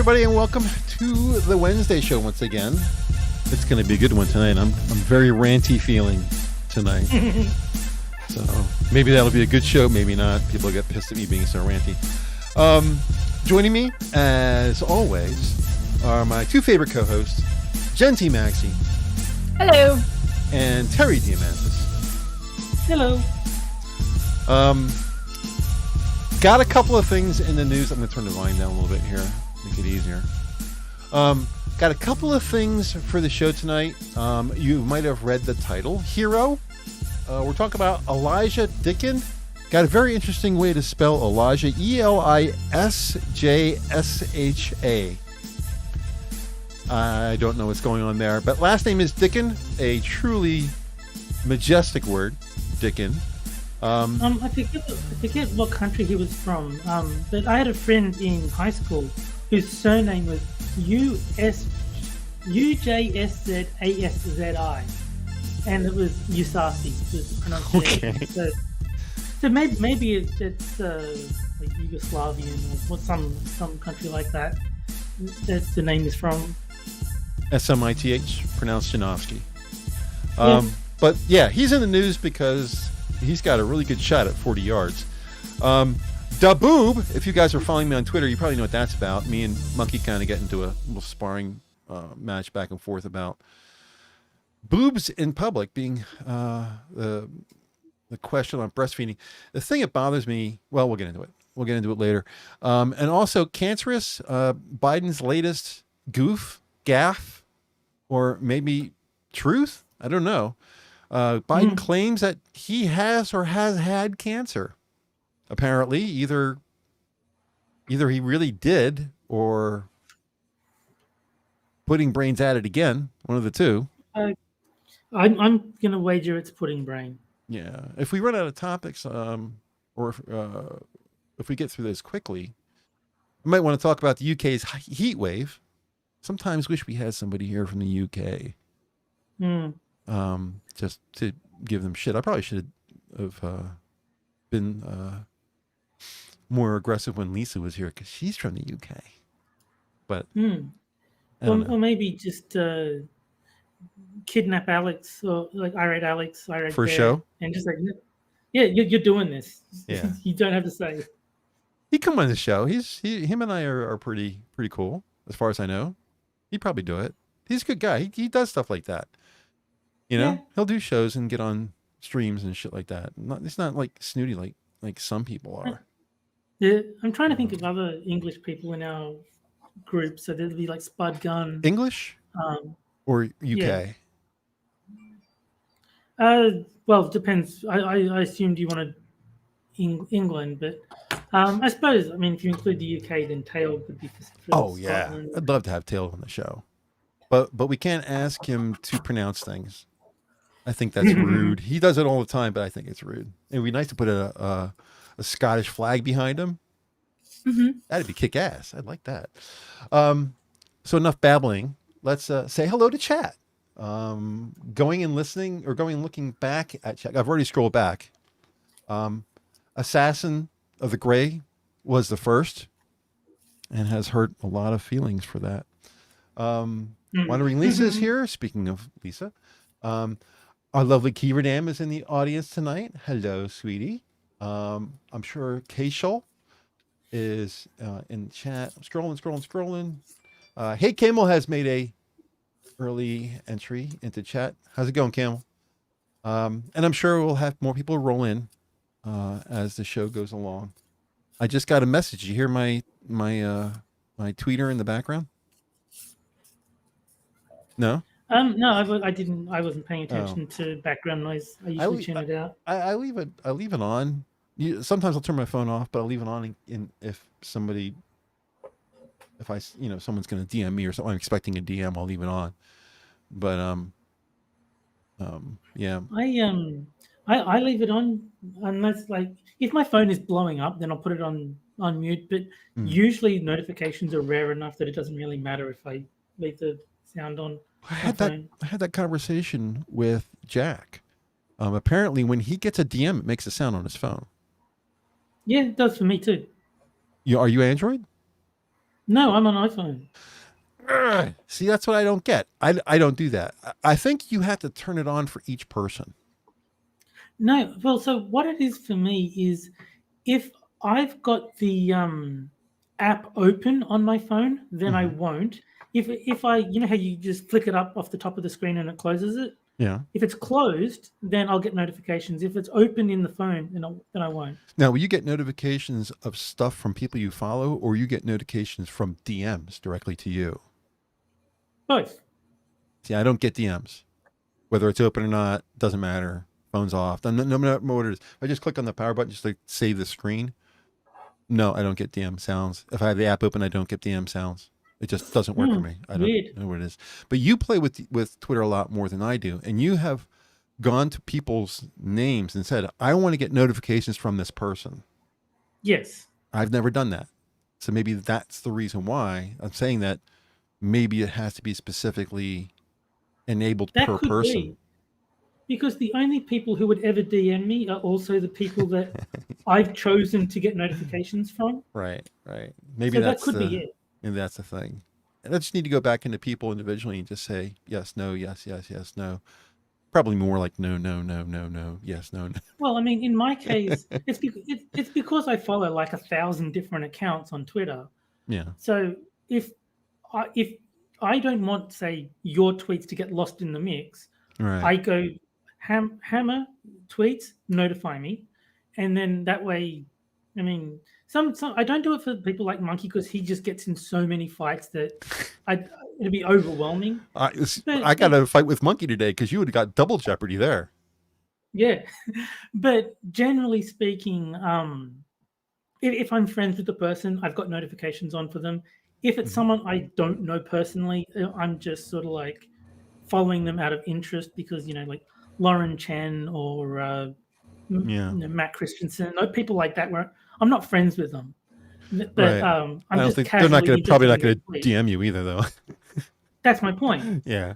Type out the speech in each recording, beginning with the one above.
everybody, and welcome to the Wednesday show once again. It's going to be a good one tonight. I'm very ranty feeling tonight. So maybe that'll be a good show, maybe not. People get pissed at me being so ranty. Joining me, as always, are my two favorite co-hosts, Jen T. Maxey. Hello. And Terry Diamantis. Hello. Got a couple of things in the news. I'm going to turn the volume down a little bit here, make it easier. Got a couple of things for the show tonight. You might have read the title, Hero. We're talking about Elijah Dickin. Got a very interesting way to spell Elijah, Elijsjsha. I don't know what's going on there, but last name is Dickin, a truly majestic word, Dickin. I forget what country he was from, but I had a friend in high school whose surname was UJSZASZI, and it was Usasi, was pronunciation. Okay. So maybe it's like Yugoslavian or some country like that. That's the name is from. Smith, pronounced Janowski. Yeah. But yeah, he's in the news because he's got a really good shot at 40 yards. Da Boob, if you guys are following me on Twitter, you probably know what that's about. Me and Monkey kind of get into a little sparring match back and forth about boobs in public being the question on breastfeeding. The thing that bothers me, well, we'll get into it. We'll get into it later. And also Cancerous, Biden's latest gaffe, or maybe truth. I don't know. Biden claims that he has or has had cancer. Apparently, either he really did, or putting brains at it again. One of the two. I'm gonna wager it's pudding brain. Yeah. If we run out of topics, or if we get through this quickly, I might want to talk about the UK's heat wave. Sometimes wish we had somebody here from the UK. Just to give them shit. I probably should have been more aggressive when Lisa was here, because she's from the UK. But or maybe just kidnap Alex, or like irate Alex, irate for Bear, show, and just like, yeah, you're doing this. Yeah. You don't have to say. He come on the show. Him and I are pretty cool, as far as I know. He'd probably do it. He's a good guy. He does stuff like that. You know, He'll do shows and get on streams and shit like that. It's not like snooty like some people are. Yeah, I'm trying to think of other English people in our group. So there'd be like Spud Gunn. English? Or UK? Yeah. Well, it depends. I assumed you wanted England, but I suppose, I mean, if you include the UK, then Tail could be for Scotland. I'd love to have Tail on the show. But we can't ask him to pronounce things. I think that's rude. He does it all the time, but I think it's rude. It'd be nice to put a Scottish flag behind him. That'd be kick-ass. I'd like that. So enough babbling. Let's say hello to chat. Going and listening, or going and looking back at chat. I've already scrolled back. Assassin of the Gray was the first, and has hurt a lot of feelings for that. Wandering Lisa is here. Speaking of Lisa, our lovely Kiva Dam is in the audience tonight. Hello, sweetie. I'm sure Kashol is in the chat. I'm scrolling. Hey, Camel has made a early entry into chat. How's it going, Camel? And I'm sure we'll have more people roll in as the show goes along. I just got a message. You hear my tweeter in the background? No? No, I didn't. I wasn't paying attention to background noise. I usually tune it out. I leave it on. Sometimes I'll turn my phone off, but I'll leave it on if someone's going to DM me or something. I'm expecting a DM. I'll leave it on. But yeah. I leave it on unless, like, if my phone is blowing up, then I'll put it on mute. But usually notifications are rare enough that it doesn't really matter if I leave the sound on. I had that conversation with Jack. Apparently, when he gets a DM, it makes a sound on his phone. Yeah, it does for me too. Are you Android? No, I'm on iPhone. Ugh. See, that's what I don't get. I don't do that. I think you have to turn it on for each person. No, well, so what it is for me is if I've got the app open on my phone, then I won't. If I, you know how you just flick it up off the top of the screen and it closes it? Yeah. If it's closed, then I'll get notifications. If it's open in the phone, then I won't. Now, will you get notifications of stuff from people you follow, or you get notifications from DMs directly to you? Both. See, I don't get DMs. Whether it's open or not, doesn't matter. Phone's off. No matter what it is. If I just click on the power button, just like save the screen. No, I don't get DM sounds. If I have the app open, I don't get DM sounds. It just doesn't work for me. I don't Weird. know what it is. But you play with Twitter a lot more than I do, and you have gone to people's names and said, "I want to get notifications from this person." Yes. I've never done that, so maybe that's the reason why I'm saying that. Maybe it has to be specifically enabled That per could person. be. Because the only people who would ever DM me are also the people that I've chosen to get notifications from. Right. Maybe So that's that could be it. And that's the thing. And I just need to go back into people individually and just say yes, no, yes, no. Probably more like no, yes, no. Well, I mean, in my case, it's because I follow like 1,000 different accounts on Twitter. Yeah. So if I don't want, say, your tweets to get lost in the mix, Right. I go hammer tweets, notify me, and then that way, I mean, some I don't do it for people like Monkey because he just gets in so many fights that it'd be overwhelming. I got a fight with Monkey today because you would have got double jeopardy there. Yeah, but generally speaking, if I'm friends with the person, I've got notifications on for them. If it's someone I don't know personally, I'm just sort of like following them out of interest because, you know, like Lauren Chen or Matt Christensen, people like that where I'm not friends with them. But right. I'm I don't just think they're probably not going to tweet. DM you either, though. That's my point. Yeah.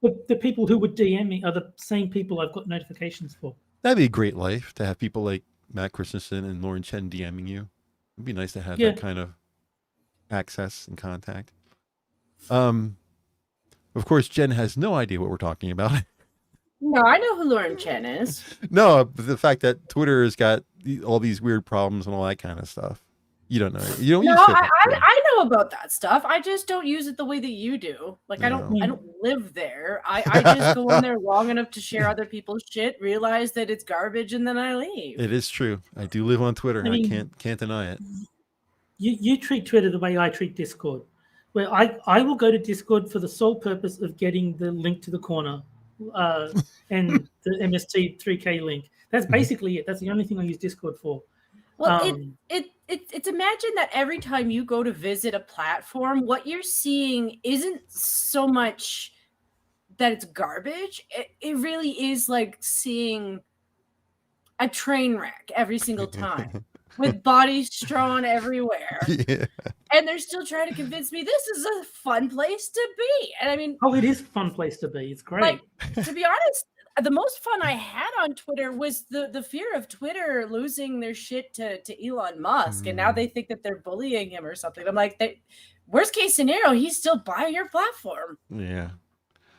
The people who would DM me are the same people I've got notifications for. That'd be a great life to have people like Matt Christensen and Lauren Chen DMing you. It'd be nice to have that kind of access and contact. Of course, Jen has no idea what we're talking about. No, I know who Lauren Chen is. No, the fact that Twitter has got all these weird problems and all that kind of stuff. You don't know. You don't. No, use I know about that stuff. I just don't use it the way that you do. Like no. I don't live there. I just go on there long enough to share other people's shit, realize that it's garbage, and then I leave. It is true. I do live on Twitter. I can't deny it. You treat Twitter the way I treat Discord, where I will go to Discord for the sole purpose of getting the link to the corner and the MST 3K link. That's basically it. That's the only thing I use Discord for. Well, it's imagine that every time you go to visit a platform, what you're seeing isn't so much that it's garbage. It really is like seeing a train wreck every single time with bodies strewn everywhere. Yeah. And they're still trying to convince me this is a fun place to be. And I mean, it is a fun place to be. It's great. Like, to be honest, the most fun I had on Twitter was the fear of Twitter losing their shit to Elon Musk. And now they think that they're bullying him or something. I'm like, worst case scenario, he's still buying your platform. Yeah.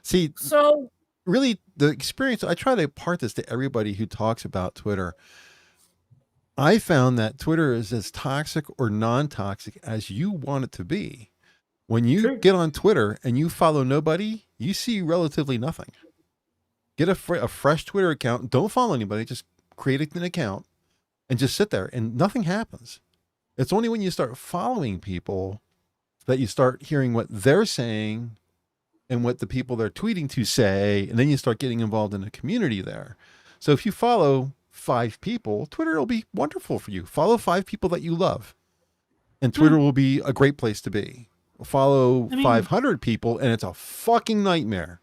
See, so really the experience, I try to impart this to everybody who talks about Twitter. I found that Twitter is as toxic or non-toxic as you want it to be. When you get on Twitter and you follow nobody, you see relatively nothing. Get a fresh Twitter account. Don't follow anybody. Just create an account and just sit there and nothing happens. It's only when you start following people that you start hearing what they're saying and what the people they're tweeting to say. And then you start getting involved in a community there. So if you follow 5 people, Twitter will be wonderful for you. Follow 5 people that you love and Twitter will be a great place to be. Follow 500 people and it's a fucking nightmare.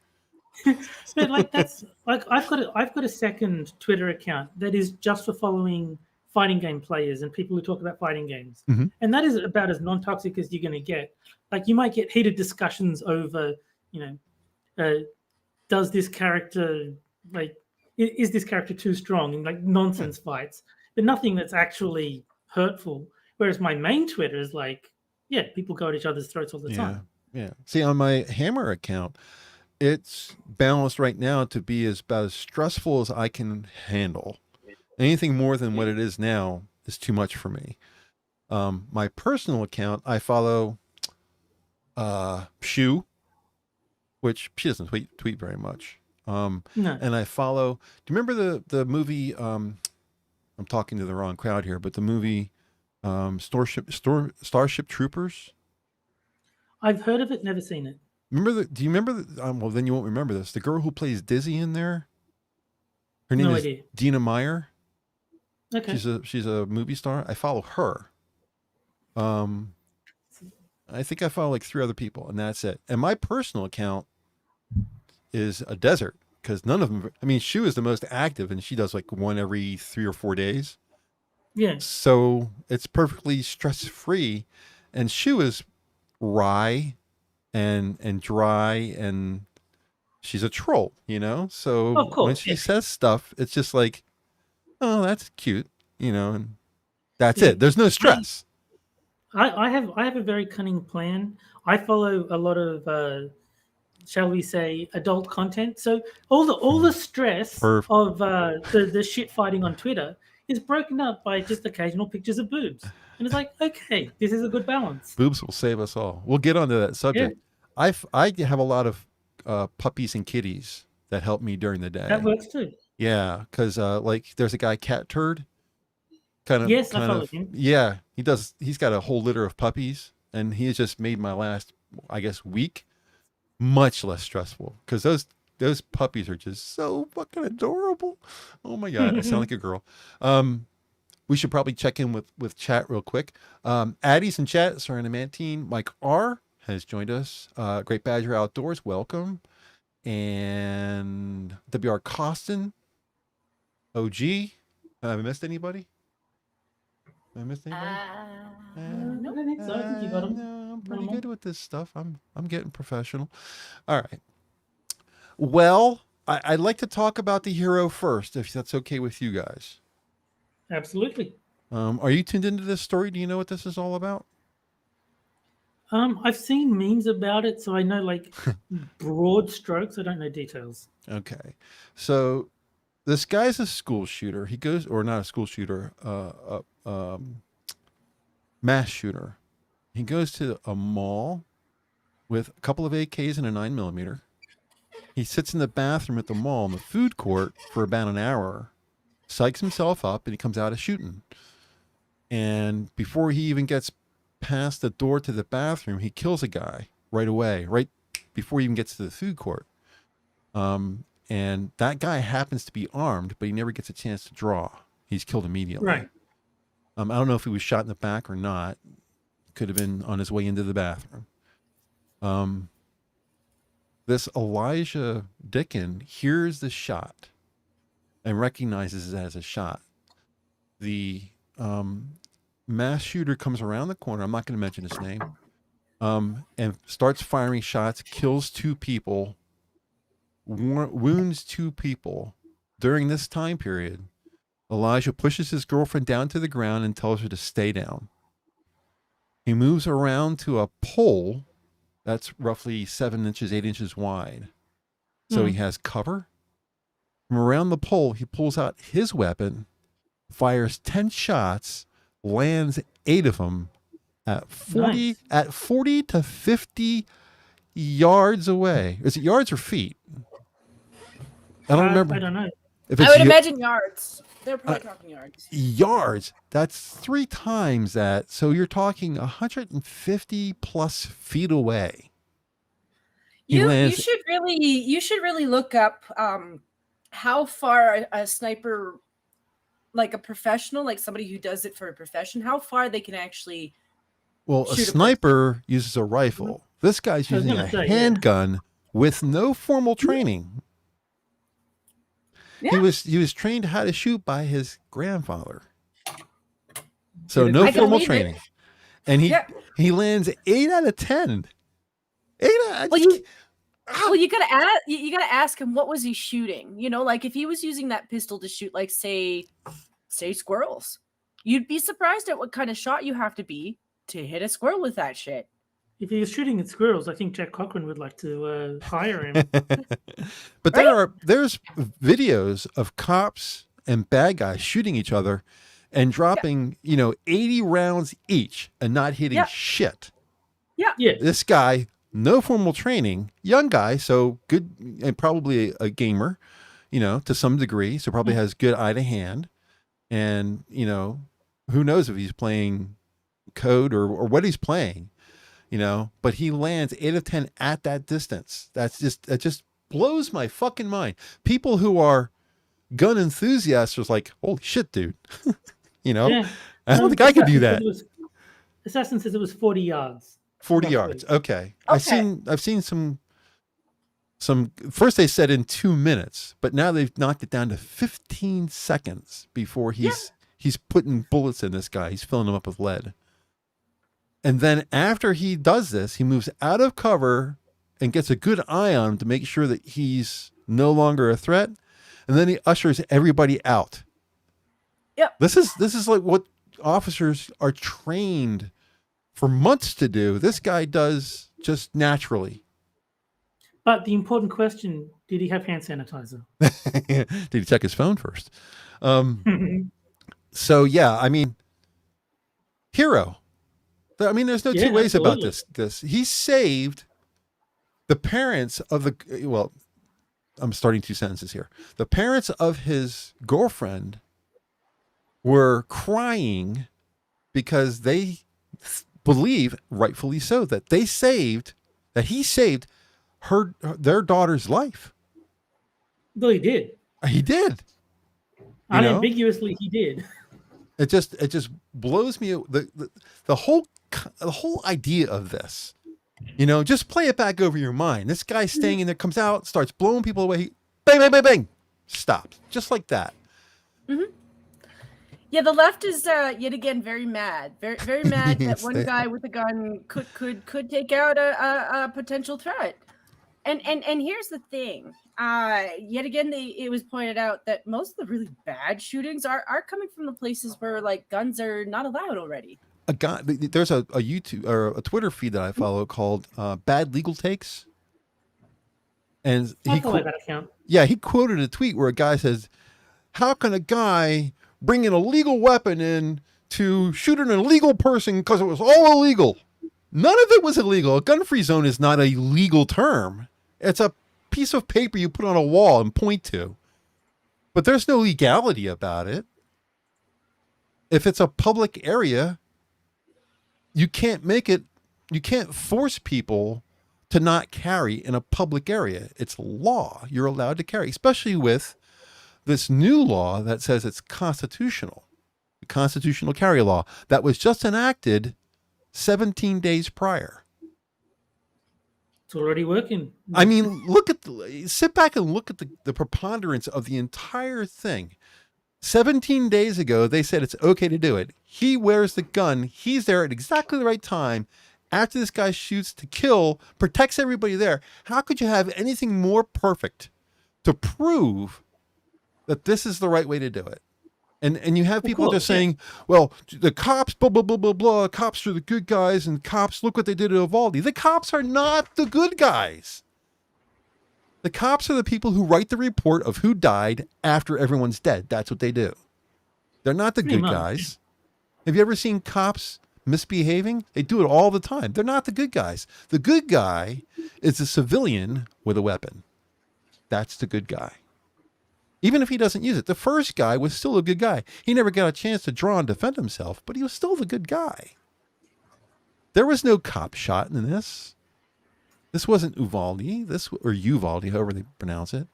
But like that's like I've got a second Twitter account that is just for following fighting game players and people who talk about fighting games, and that is about as non-toxic as you're going to get. Like you might get heated discussions over, you know, does this character is this character too strong, and like nonsense fights, but nothing that's actually hurtful. Whereas my main Twitter is like yeah, people go at each other's throats all the time. Yeah. See, on my Hammer account, it's balanced right now to be about as stressful as I can handle. Anything more than what it is now is too much for me. My personal account, I follow Shu, which she doesn't tweet very much. No. And I follow. Do you remember the movie? I'm talking to the wrong crowd here, but the movie Starship Troopers. I've heard of it, never seen it. Do you remember? Well, then you won't remember this. The girl who plays Dizzy in there. Her name is idea. Dina Meyer. Okay. She's a movie star. I follow her. I think I follow like 3 other people, and that's it. And my personal account is a desert because none of them. I mean, Shu is the most active, and she does like one every 3 or 4 days. Yeah. So it's perfectly stress free, and Shu is wry and dry, and she's a troll, you know. So of course, when she says stuff, it's just like, oh, that's cute, you know, and that's it. There's no stress. I have a very cunning plan. I follow a lot of shall we say adult content. So all the stress of the shit fighting on Twitter is broken up by just occasional pictures of boobs. And it's like, okay, this is a good balance. Boobs will save us all. We'll get onto that subject. Yeah. I have a lot of puppies and kitties that help me during the day. That works too. Yeah, because like there's a guy, Cat Turd. I follow him. Yeah, he does. He's got a whole litter of puppies, and he has just made my last, I guess, week much less stressful because those puppies are just so fucking adorable. Oh my god, I sound like a girl. We should probably check in with chat real quick. Addie's in chat. Saranamantine. Mike R has joined us. Great Badger Outdoors, welcome. And WR Costin. OG. Have I missed anybody? Have I missed anybody? No, I don't think so. I think you got them. No, I'm pretty good with this stuff. I'm getting professional. All right. Well, I'd like to talk about the hero first, if that's okay with you guys. Absolutely. Are you tuned into this story? Do you know what this is all about? I've seen memes about it, so I know like broad strokes. I don't know details. Okay. So this guy's a school shooter. He goes, or not a school shooter, mass shooter. He goes to a mall with a couple of AKs and a 9mm. He sits in the bathroom at the mall in the food court for about an hour, psychs himself up, and he comes out of shooting. And before he even gets past the door to the bathroom, he kills a guy right away, right before he even gets to the food court. And that guy happens to be armed, but he never gets a chance to draw. He's killed immediately. Right. I don't know if he was shot in the back or not. Could have been on his way into the bathroom. This Elijah Dickin hears the shot and recognizes it as a shot. The mass shooter comes around the corner. I'm not going to mention his name. And starts firing shots, kills 2 people, wounds 2 people. During this time period, Elijah pushes his girlfriend down to the ground and tells her to stay down. He moves around to a pole that's roughly 7 inches, 8 inches wide. So he has cover. From around the pole, he pulls out his weapon, fires 10 shots, lands 8 of them at 40 to 50 yards away. Is it yards or feet? I don't remember. I don't know. I would imagine yards. They're probably talking yards. Yards. That's 3 times that. So you're talking 150 plus feet away. You should really look up how far a sniper, like a professional, like somebody who does it for a profession, how far they can actually. Well, a sniper uses a rifle. This guy's using a handgun with no formal training. Yeah. He was trained how to shoot by his grandfather. So no formal training. And he lands 8 out of 10. 8 out of Well, you gotta ask him, what was he shooting? You know, like if he was using that pistol to shoot, like say squirrels, you'd be surprised at what kind of shot you have to be hit a squirrel with that shit. If he was shooting at squirrels, I think Jack Cochran would like to hire him. But there's videos of cops and bad guys shooting each other and dropping, 80 rounds each and not hitting shit. Yeah. This guy, no formal training, young guy, so good and probably a gamer, to some degree, so probably has good eye to hand. And, who knows if he's playing code or what he's playing, but he lands 8 of 10 at that distance. That just blows my fucking mind. People who are gun enthusiasts are like, holy shit, dude. I don't think I could do that. Assassin says it was 40 yards. 40 yards. Okay. I've seen some first they said in 2 minutes, but now they've knocked it down to 15 seconds before he's putting bullets in this guy. He's filling him up with lead. And then after he does this, he moves out of cover and gets a good eye on him to make sure that he's no longer a threat. And then he ushers everybody out. Yep. This is like what officers are trained for months to do. This guy does just naturally. But the important question, did he have hand sanitizer? Did he check his phone first? So, yeah, I mean, hero. I mean, there's no two ways about this. He saved the parents of I'm starting 2 sentences here. The parents of his girlfriend were crying because they believe, rightfully so, that he saved their daughter's life. Well, he did. He did. Unambiguously, he did. It just blows me. The whole idea of this, just play it back over your mind. This guy staying in there comes out, starts blowing people away. Bang, bang, bang, bang. Stops. Just like that. Mm-hmm. Yeah, the left is yet again very mad. Very, very mad that one guy with a gun could take out a potential threat. And here's the thing. Yet again, it was pointed out that most of the really bad shootings are coming from the places where like guns are not allowed already. A guy, there's a YouTube or a Twitter feed that I follow called Bad Legal Takes, and he quoted a tweet where a guy says, "How can a guy bring an illegal weapon in to shoot an illegal person because it was all illegal?" None of it was illegal. A gun-free zone is not a legal term. It's a piece of paper you put on a wall and point to. But there's no legality about it. If it's a public area, you can't force people to not carry in a public area. It's law. You're allowed to carry, especially with this new law that says it's constitutional. The constitutional carry law that was just enacted 17 days prior. It's already working. I mean, sit back and look at the preponderance of the entire thing. 17 days ago, they said it's okay to do it. He wears the gun. He's there at exactly the right time. After this guy shoots to kill, protects everybody there. How could you have anything more perfect to prove that this is the right way to do it? And you have people just saying, well, the cops, blah, blah, blah, blah, blah. Cops are the good guys, and cops, look what they did to Uvalde. The cops are not the good guys. The cops are the people who write the report of who died after everyone's dead. That's what they do. They're not the good guys. Have you ever seen cops misbehaving? They do it all the time. They're not the good guys. The good guy is a civilian with a weapon. That's the good guy. Even if he doesn't use it. The first guy was still a good guy. He never got a chance to draw and defend himself, but he was still the good guy. There was no cop shot in this. This wasn't Uvalde, or Uvalde, however they pronounce it.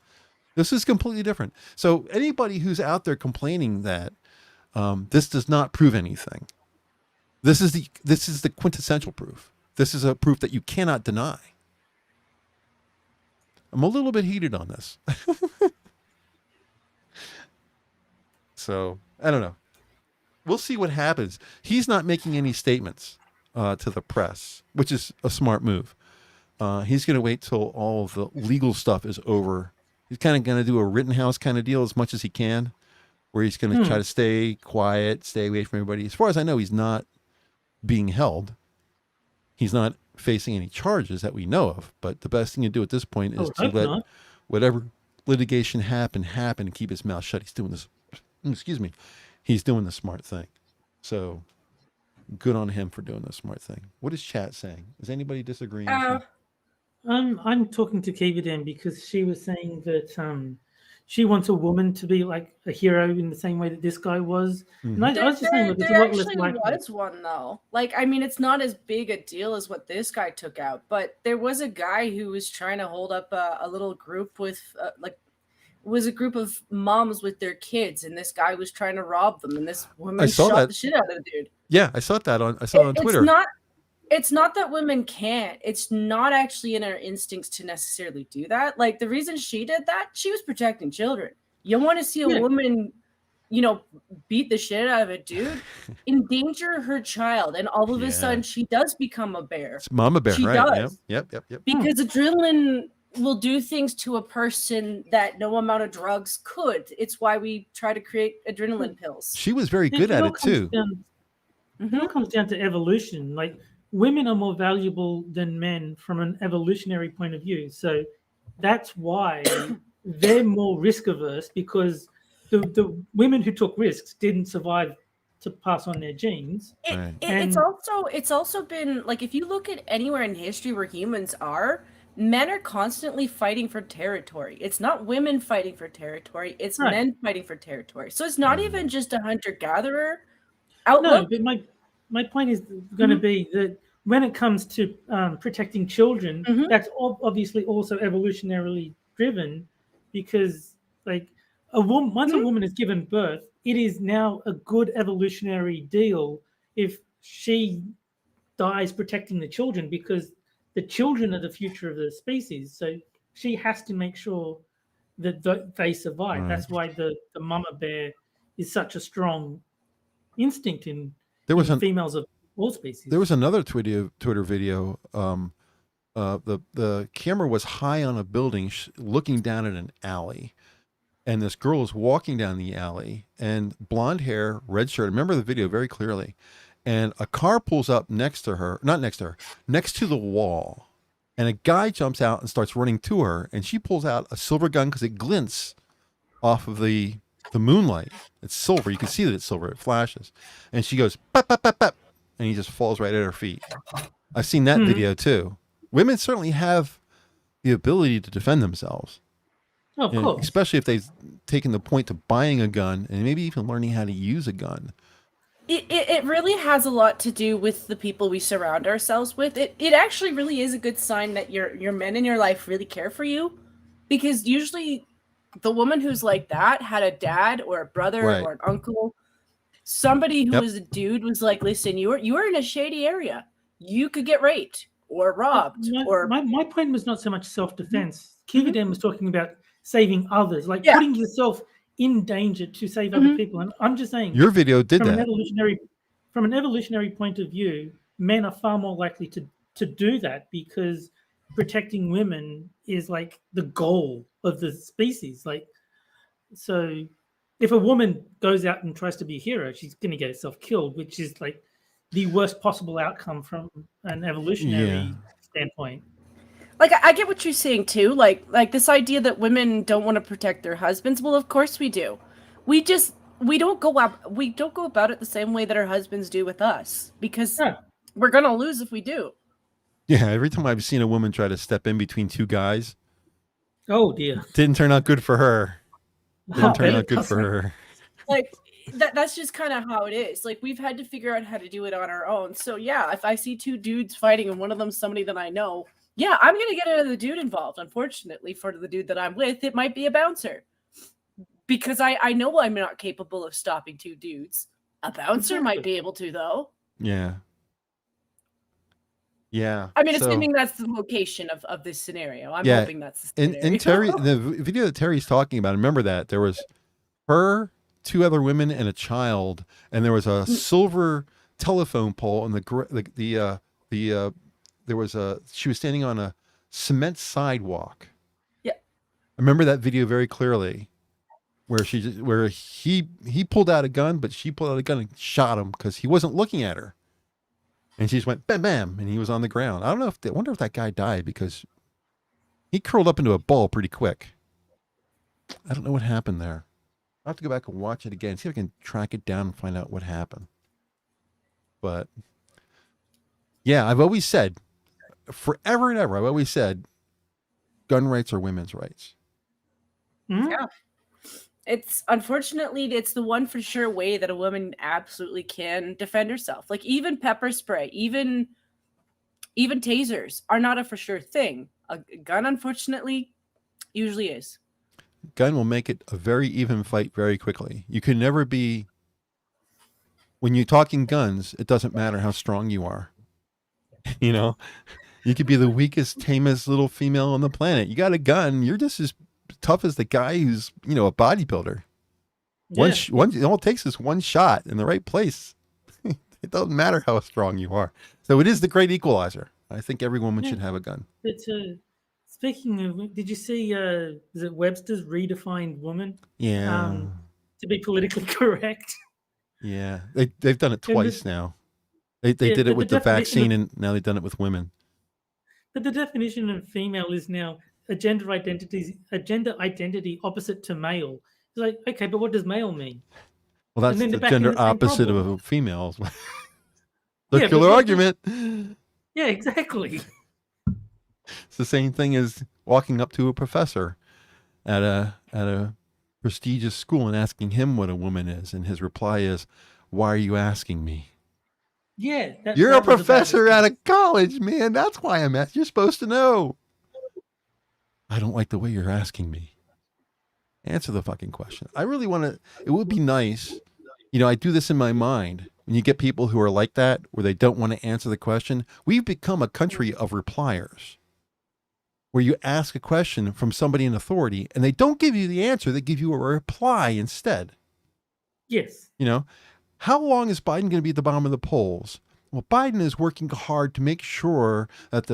This is completely different. So anybody who's out there complaining that this does not prove anything, this is the quintessential proof. This is a proof that you cannot deny. I'm a little bit heated on this. So, I don't know. We'll see what happens. He's not making any statements to the press, which is a smart move. He's going to wait till all of the legal stuff is over. He's kind of going to do a Rittenhouse kind of deal as much as he can, where he's going to try to stay quiet, stay away from everybody. As far as I know, he's not being held. He's not facing any charges that we know of, but the best thing to do at this point is to let whatever litigation happen and keep his mouth shut. He's doing this, excuse me, he's doing the smart thing. So good on him for doing the smart thing. What is chat saying? Is anybody disagreeing? I'm talking to Kiva Dan because she was saying that she wants a woman to be like a hero in the same way that this guy was. And I was just saying, look, it's a lot less likely. There was one though. Like, I mean, it's not as big a deal as what this guy took out, but there was a guy who was trying to hold up a little group with was a group of moms with their kids, and this guy was trying to rob them, and this woman shot the shit out of the dude. Yeah, I saw that on Twitter. It's not that women can't. It's not actually in her instincts to necessarily do that. Like, the reason she did that, she was protecting children. You want to see a woman, beat the shit out of a dude, endanger her child, and all of a sudden she does become a bear. It's mama bear, she right? Does. Yep. Because adrenaline will do things to a person that no amount of drugs could. It's why we try to create adrenaline pills. She was very good at it too. It all comes down to evolution. Like, women are more valuable than men from an evolutionary point of view. So that's why they're more risk averse, because the women who took risks didn't survive to pass on their genes. It's also been like, if you look at anywhere in history where humans are, men are constantly fighting for territory. It's not women fighting for territory. It's men fighting for territory. So it's not even just a hunter-gatherer outlook. No, but my point is going to be that when it comes to protecting children, that's obviously also evolutionarily driven, because like once a woman is given birth, it is now a good evolutionary deal if she dies protecting the children, because the children are the future of the species. So she has to make sure that they survive. Right. That's why the mama bear is such a strong instinct in females of all species. There was another Twitter video. The camera was high on a building, looking down at an alley, and this girl is walking down the alley, and blonde hair, red shirt. I remember the video very clearly. And a car pulls up next to the wall, and a guy jumps out and starts running to her, and she pulls out a silver gun because it glints off of the moonlight. It's silver. You can see that it's silver. It flashes. And she goes, "Pop, pop, pop, pop," and he just falls right at her feet. I've seen that video too. Women certainly have the ability to defend themselves. Oh, of course. Especially if they've taken the point to buying a gun and maybe even learning how to use a gun. It really has a lot to do with the people we surround ourselves with. It actually really is a good sign that your men in your life really care for you, because usually the woman who's like that had a dad or a brother or an uncle, somebody who was a dude, was like, listen, you were in a shady area. You could get raped or robbed. My point was not so much self-defense. Kiva Dan was talking about saving others, like putting yourself in danger to save other people. And I'm just saying, your video did that. From an evolutionary point of view, men are far more likely to do that, because protecting women is like the goal of the species. Like, so if a woman goes out and tries to be a hero, she's going to get herself killed, which is like the worst possible outcome from an evolutionary standpoint. Like, I get what you're saying too. Like this idea that women don't want to protect their husbands. Well, of course we do. We don't go about it the same way that our husbands do with us, because we're gonna lose if we do. Yeah, every time I've seen a woman try to step in between two guys, oh dear, didn't turn out good for her. Didn't turn out good for her. Like that's just kind of how it is. Like, we've had to figure out how to do it on our own. So yeah, if I see two dudes fighting and one of them's somebody that I know, yeah, I'm going to get another dude involved. Unfortunately, for the dude that I'm with, it might be a bouncer. Because I know I'm not capable of stopping two dudes. A bouncer might be able to, though. Yeah. Yeah. I mean, assuming that's the location of this scenario. I'm hoping that's the scenario. And Terry, the video that Terry's talking about, remember that there was her, two other women, and a child, and there was a silver telephone pole, and she was standing on a cement sidewalk. Yeah. I remember that video very clearly, where he pulled out a gun, but she pulled out a gun and shot him because he wasn't looking at her. And she just went bam, bam, and he was on the ground. I don't know I wonder if that guy died because he curled up into a ball pretty quick. I don't know what happened there. I'll have to go back and watch it again, see if I can track it down and find out what happened. But yeah, I've always said, forever and ever, I've always said, gun rights are women's rights. Mhm. Yeah. It's unfortunately it's the one for sure way that a woman absolutely can defend herself. Like even pepper spray, even tasers are not a for sure thing. A gun, unfortunately, usually is. Gun will make it a very even fight very quickly. You can never be, when you're talking guns, it doesn't matter how strong you are. You know, you could be the weakest, tamest little female on the planet. You got a gun, you're just as tough as the guy who's, you know, a bodybuilder. Yeah. All it takes is one shot in the right place. It doesn't matter how strong you are. So it is the great equalizer. I think every woman should have a gun. But speaking of, did you see? Is it Webster's redefined woman? Yeah. To be politically correct. Yeah. They've done it twice now. They Yeah, did it but with the the vaccine, definition and now they've done it with women. But the definition of female is now a gender identity opposite to male. It's like, okay, but what does male mean? Well, that's And then the they're back in gender the same opposite problem. of females. Yeah, Circular but what argument. Yeah, exactly. It's the same thing as walking up to a professor at a prestigious school and asking him what a woman is, and his reply is, "Why are you asking me? Yeah, You're that a was the bad professor at response. a college, man. That's why I'm asking. You're supposed to know." I don't like the way you're asking me. Answer the fucking question. I really want to. It would be nice. You know, I do this in my mind. When you get people who are like that, where they don't want to answer the question, we've become a country of repliers, where you ask a question from somebody in authority and they don't give you the answer, they give you a reply instead. Yes. You know, how long is Biden going to be at the bottom of the polls? Well, Biden is working hard to make sure that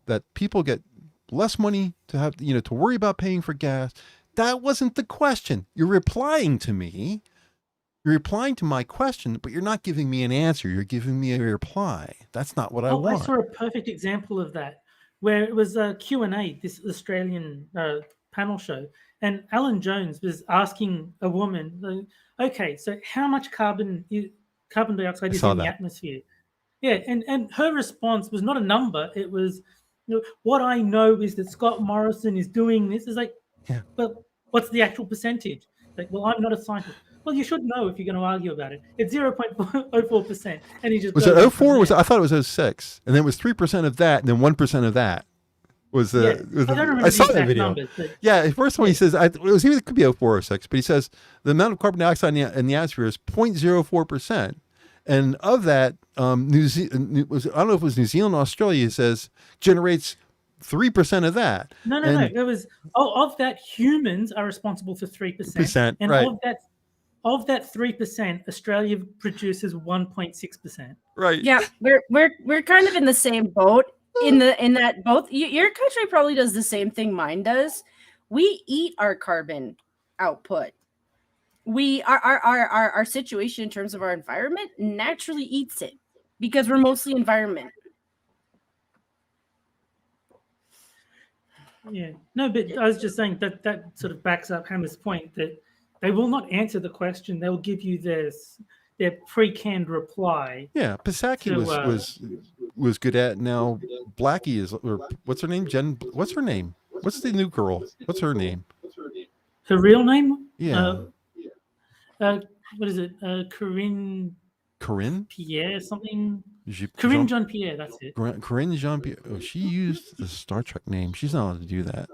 that people get less money to have, you know, to worry about paying for gas. That wasn't the question. You're replying to me. You're replying to my question, but you're not giving me an answer. You're giving me a reply. That's not what I I want. saw a perfect example of that, where it was a Q&A, this Australian panel show, and Alan Jones was asking a woman, like, okay, so how much carbon dioxide is saw in the that. atmosphere? Yeah, and her response was not a number. It was, you know, what I know is that Scott Morrison is doing this. It's like, Yeah. but what's the actual percentage? Like, well, I'm not a scientist. Well, you should know if you're going to argue about it. It's 0.04%, and he just Was goes it on from 04? there. I thought it was 06. And then it was 3% of that, and then 1% of that was Yeah, the. I don't remember I saw the that exact video. numbers, but Yeah, the first one he says, it could be 04 or 06, but he says the amount of carbon dioxide in the atmosphere is 0.04%. And of that, I don't know if it was New Zealand or Australia, he says, generates 3% of that. no. It was of that, humans are responsible for 3%, and right. of that 3%, Australia produces 1.6%. Right. Yeah, we're kind of in the same boat. In that both your country probably does the same thing mine does. We eat our carbon output. Our situation in terms of our environment naturally eats it because we're mostly environment. Yeah, no, but I was just saying that sort of backs up Hammer's point that they will not answer the question. They'll give you their pre-canned reply. Yeah, Pisaki was good at. Now Blackie is, or what's her name? Jen. What's her name? What's the new girl? What's her name? Her real name? Yeah. What is it? Corinne Pierre something? Corinne Jean Pierre. That's it. Corinne Jean Pierre. Oh, she used the Star Trek name. She's not allowed to do that.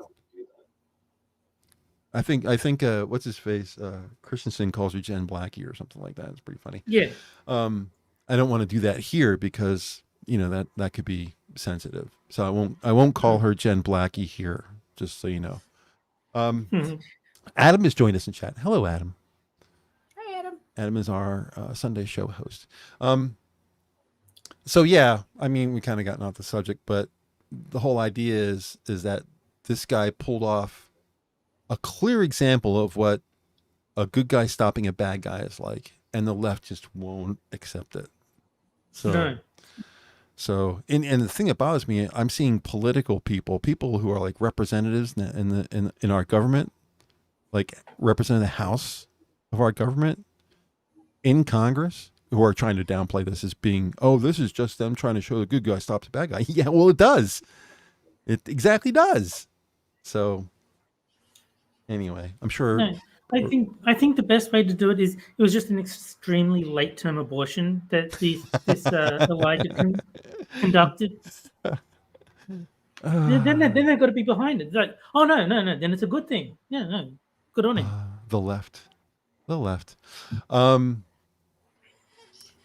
I think what's his face? Christensen calls her Jen Blackie or something like that. It's pretty funny. Yeah. I don't want to do that here because, you know, that could be sensitive. So I won't call her Jen Blackie here, just so you know. Adam has joined us in chat. Hello, Adam. Hi, Adam. Adam is our Sunday show host. So yeah, I mean, we kind of gotten off the subject, but the whole idea is that this guy pulled off a clear example of what a good guy stopping a bad guy is like, and the left just won't accept it. So No. So, and the thing that bothers me, I'm seeing political people who are like representatives in our government, like representing the House of our government in Congress, who are trying to downplay this as being, oh, this is just them trying to show the good guy stops the bad guy. Yeah, well, it does. It exactly does. So, anyway, I'm sure. No, I think the best way to do it is it was just an extremely late term abortion that this Elijah conducted. Then they've got to be behind it. It's like, oh no, then it's a good thing. Yeah, no, good on him. The left.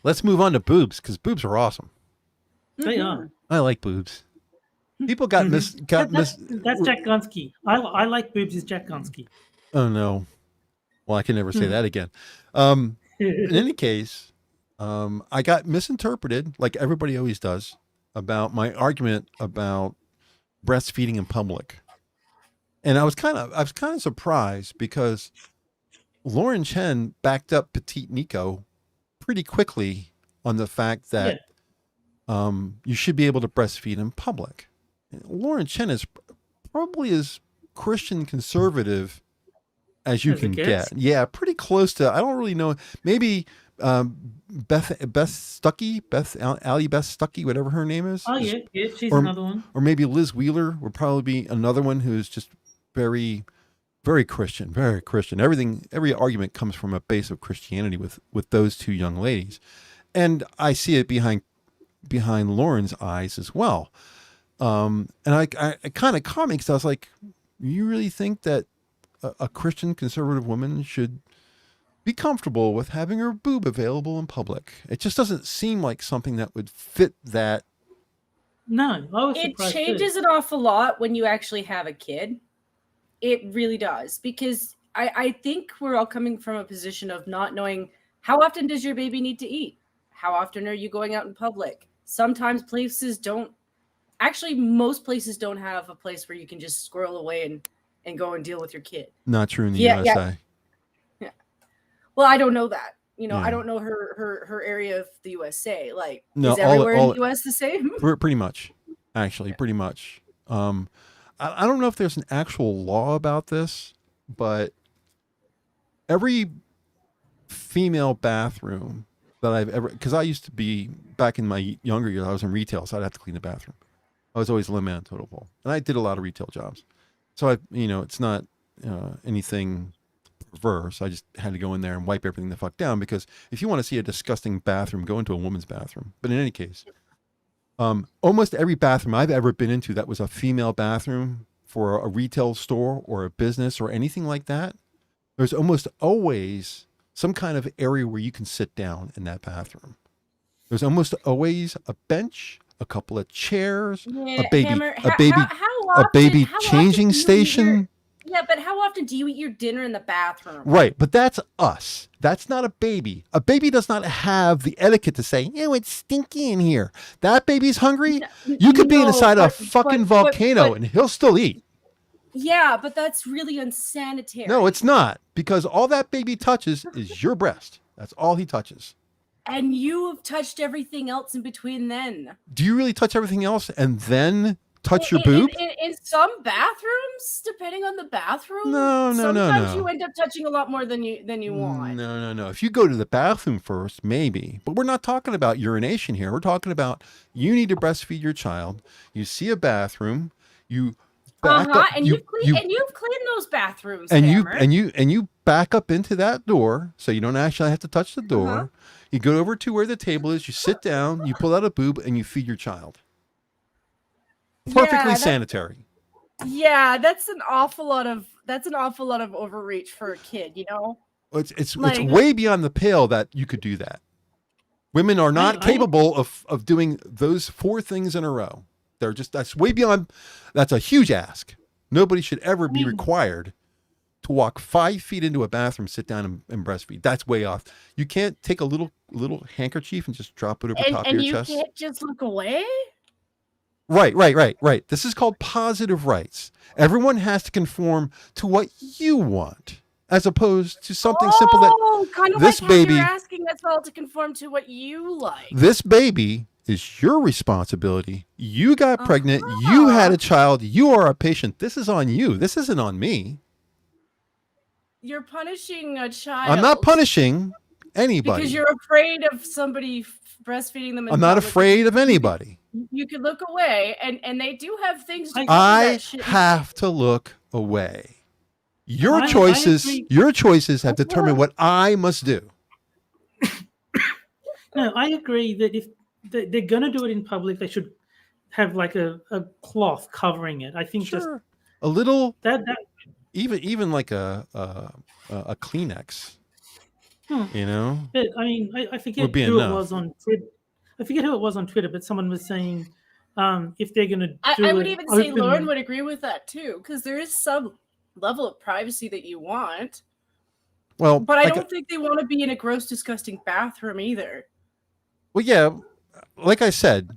Let's move on to boobs, because boobs are awesome. They are. I like boobs. People got That's Jack Gunsky. I like boobs as Jack Gunsky. Oh no. Well, I can never say that again. In any case, I got misinterpreted, like everybody always does, about my argument about breastfeeding in public. And I was kind of surprised, because Lauren Chen backed up Petite Nico pretty quickly on the fact that you should be able to breastfeed in public. Lauren Chen is probably as Christian conservative as you can get. Yeah, pretty close to. I don't really know. Maybe Beth Stuckey, Allie Beth Stuckey, whatever her name is. Oh yeah, she's another one. Or maybe Liz Wheeler would probably be another one who's just very, very Christian, very Christian. Every argument comes from a base of Christianity with those two young ladies, and I see it behind Lauren's eyes as well. And I kind of caught me, because I was like, you really think that a Christian conservative woman should be comfortable with having her boob available in public? It just doesn't seem like something that would fit that. No, it changes an awful lot when you actually have a kid. It really does, because I think we're all coming from a position of not knowing, how often does your baby need to eat? How often are you going out in public? Sometimes places don't. Actually, most places don't have a place where you can just squirrel away and go and deal with your kid. Not true in the USA. Yeah. Well, I don't know that. I don't know her area of the USA. Like, no, is everywhere in the US the same? Pretty much. Actually, pretty much. I don't know if there's an actual law about this, but every female bathroom that I've ever, because I used to be, back in my younger years, I was in retail, so I'd have to clean the bathroom. I was always limit on total pole, and I did a lot of retail jobs. So it's not anything perverse. I just had to go in there and wipe everything the fuck down, because if you want to see a disgusting bathroom, go into a woman's bathroom. But in any case, almost every bathroom I've ever been into that was a female bathroom for a retail store or a business or anything like that, there's almost always some kind of area where you can sit down in that bathroom. There's almost always a bench, a couple of chairs, a baby changing station. Yeah, but how often do you eat your dinner in the bathroom? Right, but that's us. That's not a baby. A baby does not have the etiquette to say, it's stinky in here. That baby's hungry. You could be inside a fucking volcano and he'll still eat. Yeah, but that's really unsanitary. No, it's not, because all that baby touches is your breast. That's all he touches. And you have touched everything else in between then. Do you really touch everything else and then touch your boob? In some bathrooms, depending on the bathroom. No. Sometimes you end up touching a lot more than you want. No. If you go to the bathroom first, maybe. But we're not talking about urination here. We're talking about, you need to breastfeed your child. You see a bathroom. You back up. And you've cleaned those bathrooms. And you back up into that door, so you don't actually have to touch the door. You go over to where the table is. You sit down. You pull out a boob, and you feed your child. Perfectly sanitary. Yeah, that's an awful lot of overreach for a kid, It's way beyond the pale that you could do that. Women are not capable of doing those 4 things in a row. That's way beyond. That's a huge ask. Nobody should ever be required to walk 5 feet into a bathroom, sit down and breastfeed. That's way off. You can't take a little handkerchief and just drop it over top of your chest. And you can't just look away? Right. This is called positive rights. Everyone has to conform to what you want, as opposed to something simple that kind of this like baby. You're asking us all to conform to what you like. This baby is your responsibility. You got pregnant. You had a child. You are a patient. This is on you. This isn't on me. You're punishing a child. I'm not punishing anybody. Because you're afraid of somebody breastfeeding them. I'm not afraid of anybody. You could look away, and they do have things to do I that shit. have to look away. Your choices have determined what I must do. No, I agree that if they're going to do it in public, they should have like a cloth covering it. I think just a little that even like a Kleenex. You know? But I mean, I forget who it was on Twitter. I forget who it was on Twitter, but someone was saying if they're going to do I would even say Lauren would agree with that too, because there is some level of privacy that you want. Well, but I don't think they want to be in a gross, disgusting bathroom either. Well, yeah, like I said,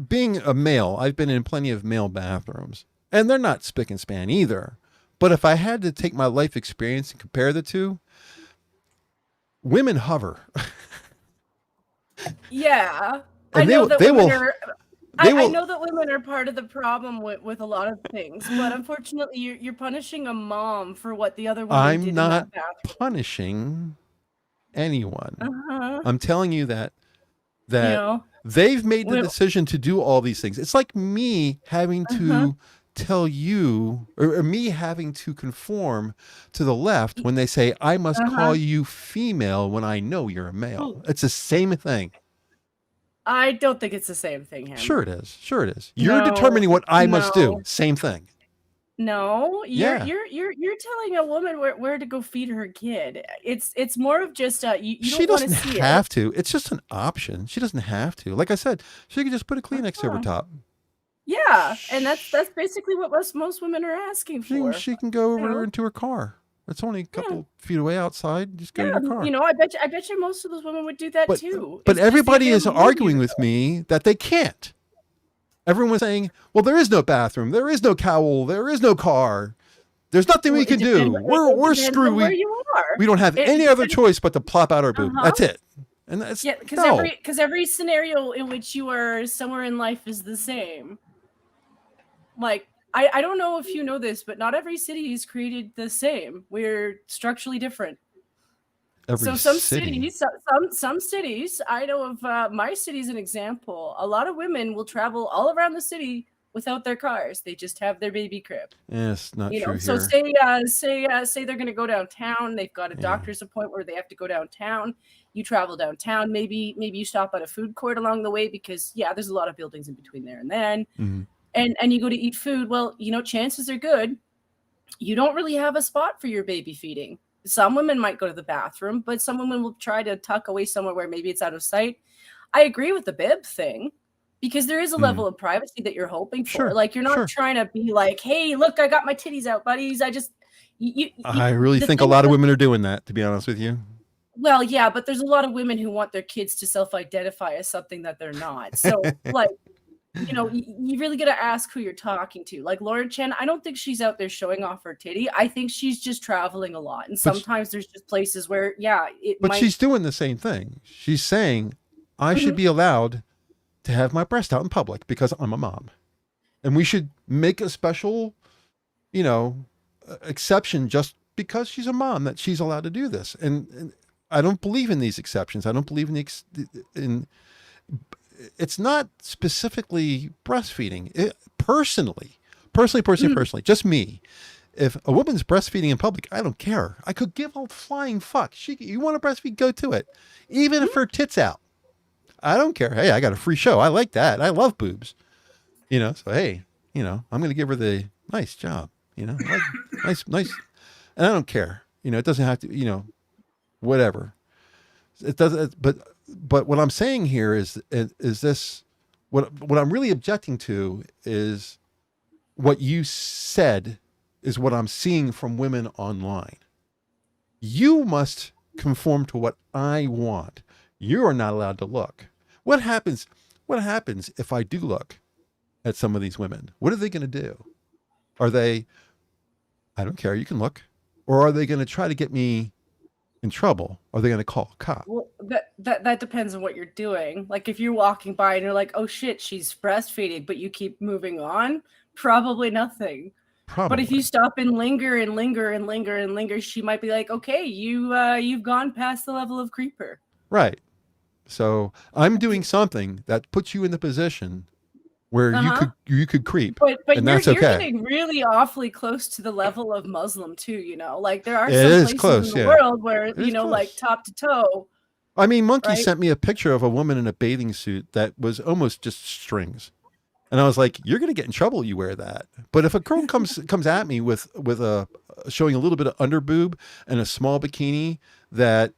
being a male, I've been in plenty of male bathrooms, and they're not spick and span either. But if I had to take my life experience and compare the two, women hover. Yeah, and I know that women are part of the problem with a lot of things, but unfortunately, you're punishing a mom for what the other woman did. I'm not punishing anyone. I'm telling you that they've made the decision to do all these things. It's like me having to tell you, or me having to conform to the left when they say I must call you female when I know you're a male. It's the same thing. I don't think it's the same thing, Henry. Sure it is. You're determining what I must do. Same thing. No, you're telling a woman where to go feed her kid. It's more of just you don't want to see it. She doesn't have to. It's just an option. She doesn't have to. Like I said, she could just put a Kleenex over top. Yeah, and that's basically what most women are asking for. She can go over into her car. It's only a couple feet away outside. Just go to your car. You know, I bet you most of those women would do that too. But everybody is arguing with me that they can't. Everyone's saying, well, there is no bathroom, there is no cowl, there is no car. There's nothing we can do. We're screwed. We don't have any other choice but to plop out our boob. That's it. And that's because every scenario in which you are somewhere in life is the same. Like, I don't know if you know this, but not every city is created the same. We're structurally different. Some cities, I know of my city as an example. A lot of women will travel all around the city without their cars. They just have their baby crib. Yes, not true here. So say they're going to go downtown. They've got a doctor's appointment where they have to go downtown. You travel downtown. Maybe you stop at a food court along the way because there's a lot of buildings in between there and then. Mm-hmm. And you go to eat food. Well, chances are good you don't really have a spot for your baby feeding. Some women might go to the bathroom, but some women will try to tuck away somewhere where maybe it's out of sight. I agree with the bib thing because there is a level of privacy that you're hoping for. Sure, like you're not trying to be like, hey, look, I got my titties out, buddies. I really think a lot of women are doing that, to be honest with you. Well, yeah, but there's a lot of women who want their kids to self-identify as something that they're not. So like, you really got to ask who you're talking to. Like Lauren Chen, I don't think she's out there showing off her titty. I think she's just traveling a lot. And sometimes there's just places where, she's doing the same thing. She's saying, I should be allowed to have my breast out in public because I'm a mom. And we should make a special, exception just because she's a mom that she's allowed to do this. And I don't believe in these exceptions. I don't believe in it's not specifically breastfeeding. Personally, just me. If a woman's breastfeeding in public, I don't care. I could give a flying fuck. You want to breastfeed, go to it. Even if her tits out. I don't care. Hey, I got a free show. I like that. I love boobs. So hey, I'm going to give her the nice job, nice. And I don't care. It doesn't have to, whatever. It doesn't, but what I'm saying here is this, what I'm really objecting to is what you said is what I'm seeing from women online. You must conform to what I want. You are not allowed to look. What happens if I do look at some of these women? What are they going to do? Are they, I don't care, you can look. Or are they going to try to get me in trouble? Are they going to call a cop? Well, that depends on what you're doing. Like if you're walking by and you're like, oh shit, she's breastfeeding, but you keep moving on, probably nothing. Probably. But if you stop and linger and linger and linger and linger, she might be like, okay, you've gone past the level of creeper. Right. So I'm doing something that puts you in the position where you could creep, but and that's okay. You're getting really awfully close to the level of Muslim too. You know, like there are some places close, in the world where you know, close. like top to toe. I mean, Monkey sent me a picture of a woman in a bathing suit that was almost just strings, and I was like, "You're going to get in trouble. You wear that." But if a girl comes at me with a showing a little bit of under boob and a small bikini that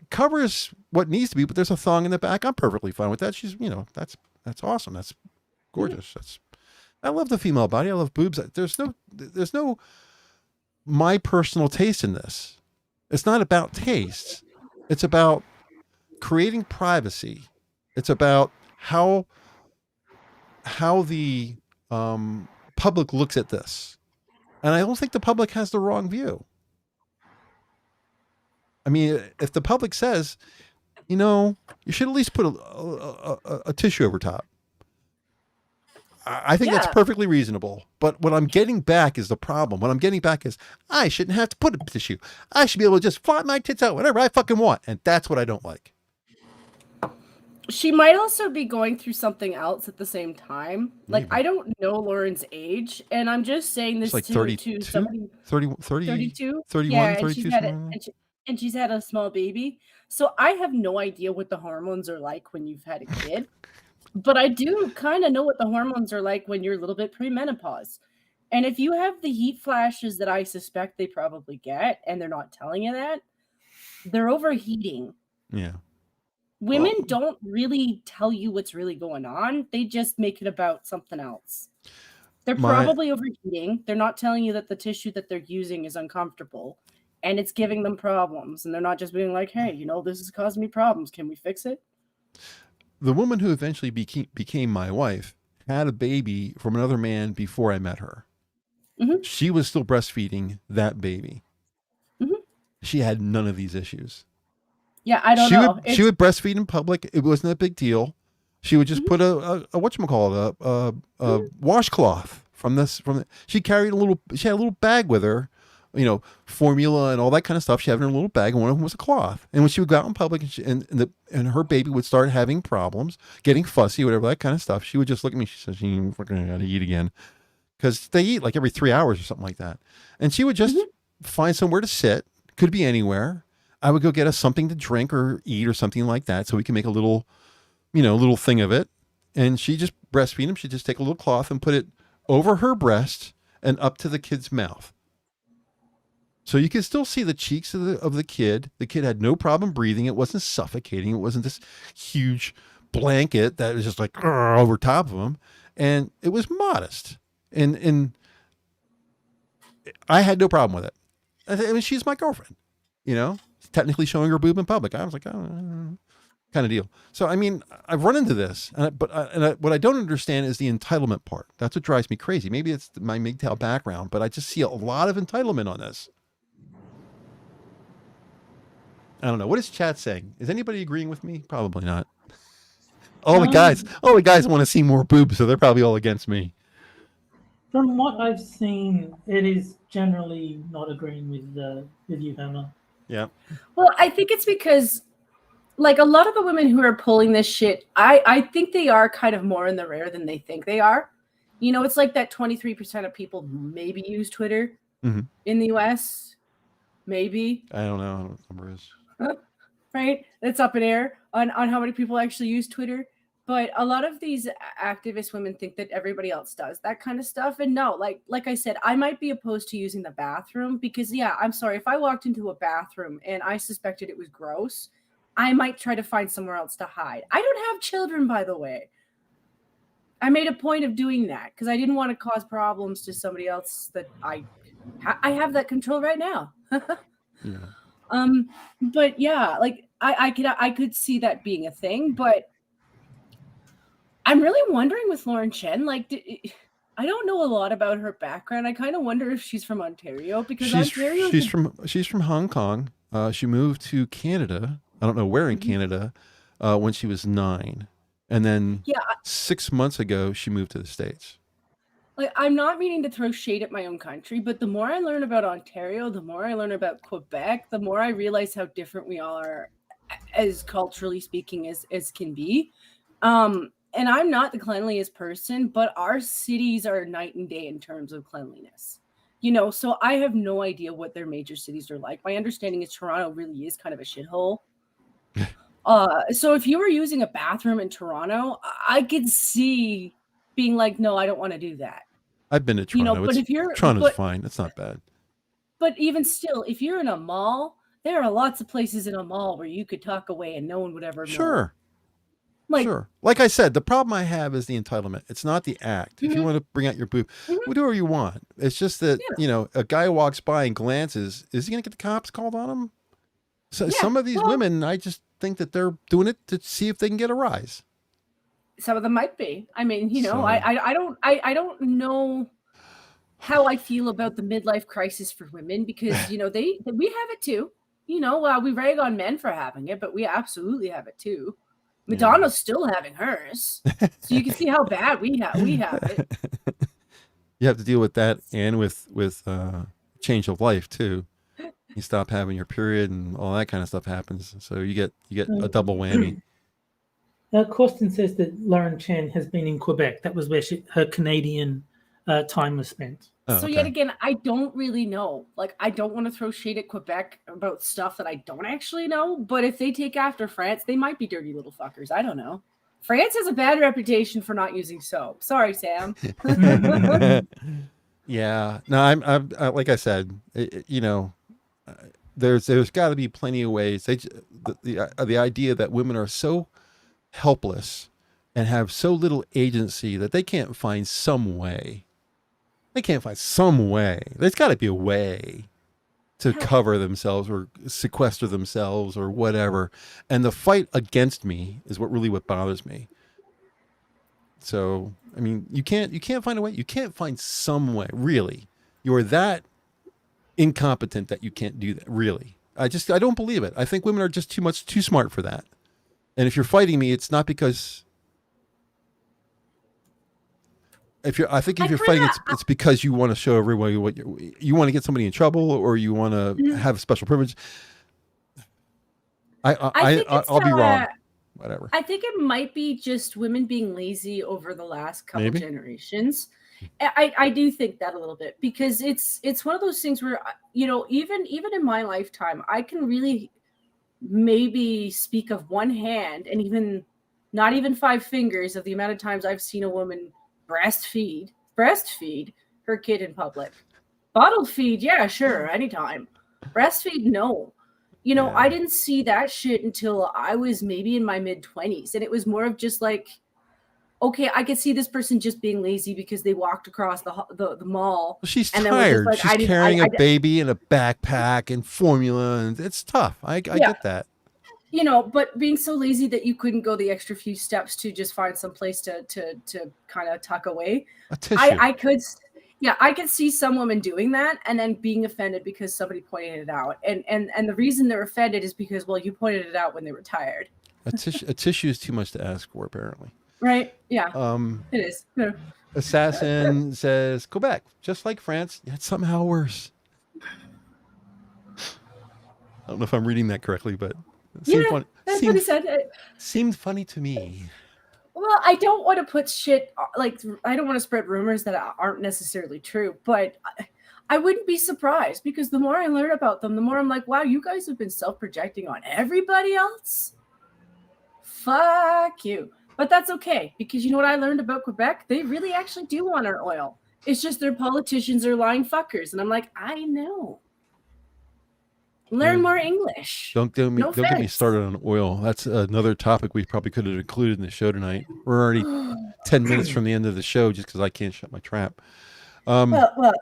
covers what needs to be, but there's a thong in the back, I'm perfectly fine with that. She's, you know, that's awesome. That's gorgeous. I love the female body. I love boobs. There's no my personal taste in this. It's not about taste. It's about creating privacy. It's about how the public looks at this. And I don't think the public has the wrong view. I mean, if the public says, you know, you should at least put a tissue over top, I think that's perfectly reasonable. But what I'm getting back is the problem. What I'm getting back is I shouldn't have to put a tissue. I should be able to just flop my tits out whenever I fucking want. And that's what I don't like. She might also be going through something else at the same time. Like, I don't know Lauren's age, and I'm just saying this like to 32? somebody. 32? 31, yeah, 32? And she's had a small baby. So I have no idea what the hormones are like when you've had a kid. But I do kind of know what the hormones are like when you're a little bit premenopause. And if you have the heat flashes that I suspect they probably get, and they're not telling you that, they're overheating. Yeah. Women don't really tell you what's really going on. They just make it about something else. They're probably overheating. They're not telling you that the tissue that they're using is uncomfortable and it's giving them problems. And they're not just being like, hey, you know, this is causing me problems. Can we fix it? The woman who eventually became my wife had a baby from another man before I met her. Mm-hmm. She was still breastfeeding that baby. Mm-hmm. She had none of these issues. Yeah, I don't know. She would breastfeed in public. It wasn't a big deal. She would just put a washcloth she carried she had a little bag with her, you know, formula and all that kind of stuff. She had in her little bag, and one of them was a cloth. And when she would go out in public and her baby would start having problems, getting fussy, whatever, that kind of stuff, she would just look at me. She says, "You fucking gotta eat again." Because they eat like every 3 hours or something like that. And she would just find somewhere to sit. Could be anywhere. I would go get us something to drink or eat or something like that so we can make a little, you know, little thing of it. And she just breastfeed him. She'd just take a little cloth and put it over her breast and up to the kid's mouth. So you could still see the cheeks of the kid. The kid had no problem breathing. It wasn't suffocating. It wasn't this huge blanket that was just like over top of him. And it was modest. And I had no problem with it. I mean, she's my girlfriend, you know? Technically showing her boob in public. I was like, oh, kind of deal. So, I mean, I've run into this, but what I don't understand is the entitlement part. That's what drives me crazy. Maybe it's my MGTOW background, but I just see a lot of entitlement on this. I don't know. What is chat saying? Is anybody agreeing with me? Probably not. All the guys want to see more boobs, so they're probably all against me. From what I've seen, it is generally not agreeing with you, Hammer. Yeah. Well, I think it's because, like, a lot of the women who are pulling this shit, I think they are kind of more in the rare than they think they are. You know, it's like that 23% of people maybe use Twitter in the US. Maybe. I don't know what the number is. Right? It's up in air on how many people actually use Twitter. But a lot of these activist women think that everybody else does that kind of stuff. And no, like I said, I might be opposed to using the bathroom because, yeah, I'm sorry. If I walked into a bathroom and I suspected it was gross, I might try to find somewhere else to hide. I don't have children, by the way. I made a point of doing that because I didn't want to cause problems to somebody else that I have that control right now. Yeah. But yeah, like I could see that being a thing, but I'm really wondering with Lauren Chen, like, I don't know a lot about her background. I kind of wonder if she's from Ontario because she's from Hong Kong, She moved to Canada. I don't know where in Canada when she was 9. And then Yeah, 6 months ago, she moved to the States. like, I'm not meaning to throw shade at my own country, but the more I learn about Ontario, the more I learn about Quebec, the more I realize how different we all are, as culturally speaking as can be. And I'm not the cleanliest person, but our cities are night and day in terms of cleanliness. So I have no idea what their major cities are like. My understanding is Toronto really is kind of a shithole. So if you were using a bathroom in Toronto, I could see being like, no, I don't want to do that. I've been to Toronto. But if you're Toronto's fine. It's not bad. But even still, if you're in a mall, there are lots of places in a mall where you could talk away and no one would ever know. Sure. Like, sure. Like I said, the problem I have is the entitlement. It's not the act. If you want to bring out your boob, do whatever you want. It's just that, a guy walks by and glances. Is he going to get the cops called on him? So some of these women, I just think that they're doing it to see if they can get a rise. Some of them might be. I mean, I don't know how I feel about the midlife crisis for women because, we have it too. We rag on men for having it, but we absolutely have it too. Madonna's still having hers. So you can see how bad we have it. You have to deal with that and with change of life too. You stop having your period and all that kind of stuff happens. So you get a double whammy. Corsten says that Lauren Chen has been in Quebec. That was where her Canadian time was spent. Oh, so yet again, I don't really know. Like, I don't want to throw shade at Quebec about stuff that I don't actually know. But if they take after France, they might be dirty little fuckers. I don't know. France has a bad reputation for not using soap. Sorry, Sam. Yeah. No, I'm like I said, there's got to be plenty of ways. The idea that women are so helpless and have so little agency that they can't find some way. There's got to be a way to cover themselves or sequester themselves or whatever. And the fight against me is what bothers me. So, I mean, you can't find a way. You can't find some way. Really, you're that incompetent that you can't do that. Really, I don't believe it. I think women are just too smart for that. And if you're fighting me, it's not because. If you're fighting, it's because you want to show everybody what you want to get somebody in trouble, or you want to have special privilege. I'll be wrong. Whatever. I think it might be just women being lazy over the last couple generations. I do think that a little bit because it's one of those things where even in my lifetime, I can really maybe speak of one hand and even not even 5 fingers of the amount of times I've seen a woman breastfeed her kid in public. Bottle feed, yeah, sure, anytime. Breastfeed, no. I didn't see that shit until I was maybe in my mid-20s, and it was more of just like, okay, I could see this person just being lazy because they walked across the mall. Well, she's tired. Like, she's carrying a baby in a backpack and formula, and it's tough. I get that. But being so lazy that you couldn't go the extra few steps to just find some place to kind of tuck away. I could see some women doing that and then being offended because somebody pointed it out. And the reason they're offended is because, well, you pointed it out when they were tired. A tissue is too much to ask for, apparently. Right. Yeah. It is. Yeah. Assassin says Quebec, just like France, yet somehow worse. I don't know if I'm reading that correctly, but funny. That's what he said. Seemed funny to me. Well, I don't want to put shit, like, I don't want to spread rumors that aren't necessarily true, but I wouldn't be surprised because the more I learn about them, the more I'm like, wow, you guys have been self-projecting on everybody else? Fuck you. But that's okay because you know what I learned about Quebec? They really actually do want our oil. It's just their politicians are lying fuckers. And I'm like, I know. Learn more English. Don't get me started on oil. That's another topic we probably could have included in the show tonight. We're already 10 minutes from the end of the show just because I can't shut my trap. Well,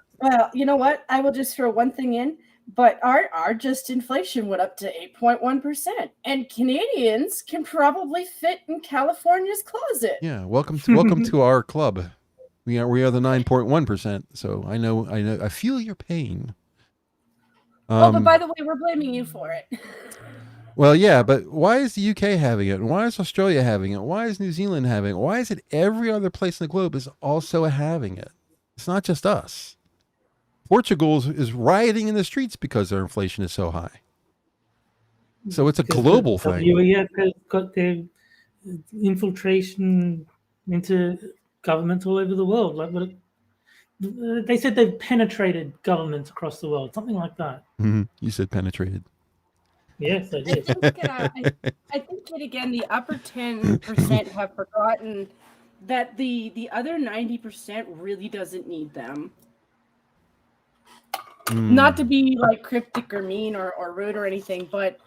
you know what? I will just throw one thing in. But our just inflation went up to 8.1%, and Canadians can probably fit in California's closet. Yeah, welcome to our club. We are the 9.1%. So I feel your pain. But by the way, we're blaming you for it. Well, yeah, but why is the UK having it? Why is Australia having it? Why is New Zealand having it? Why is it every other place in the globe is also having it? It's not just us. Portugal is rioting in the streets because their inflation is so high. So it's a global thing. WEF has got their infiltration into governments all over the world. They said they've penetrated governments across the world, something like that. Mm-hmm. You said penetrated. Yes, I did. I think that again, the upper 10% have forgotten that the other 90% really doesn't need them. Not to be like cryptic or mean or rude or anything, but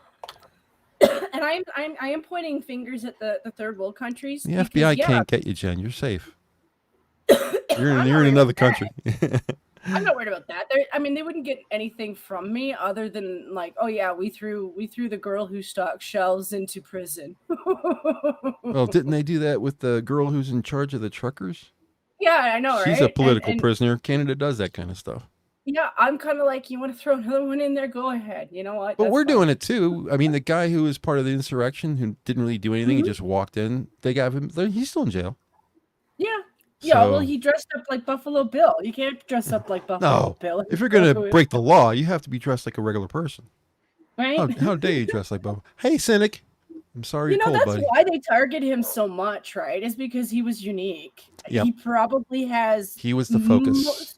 and I am pointing fingers at the third world countries. The FBI can't get you, Jen. You're safe. You're in another country. I'm not worried about that. They wouldn't get anything from me other than like, oh yeah, we threw the girl who stocked shelves into prison. Well, didn't they do that with the girl who's in charge of the truckers? Yeah, I know, right? She's a political prisoner. Canada does that kind of stuff. Yeah, I'm kind of like, you want to throw another one in there? Go ahead. You know what? But we're doing it too. I mean, the guy who was part of the insurrection who didn't really do anything, he just walked in. They got him. He's still in jail. Yeah. Yeah, well, he dressed up like Buffalo Bill. You can't dress up like Buffalo Bill. If you're going to break the law, you have to be dressed like a regular person. Right? How dare you dress like Buffalo? Hey, Cynic. I'm sorry you're cold, that's buddy. why they target him so much, right? Is because he was unique. Yep. He probably has... He was the focus.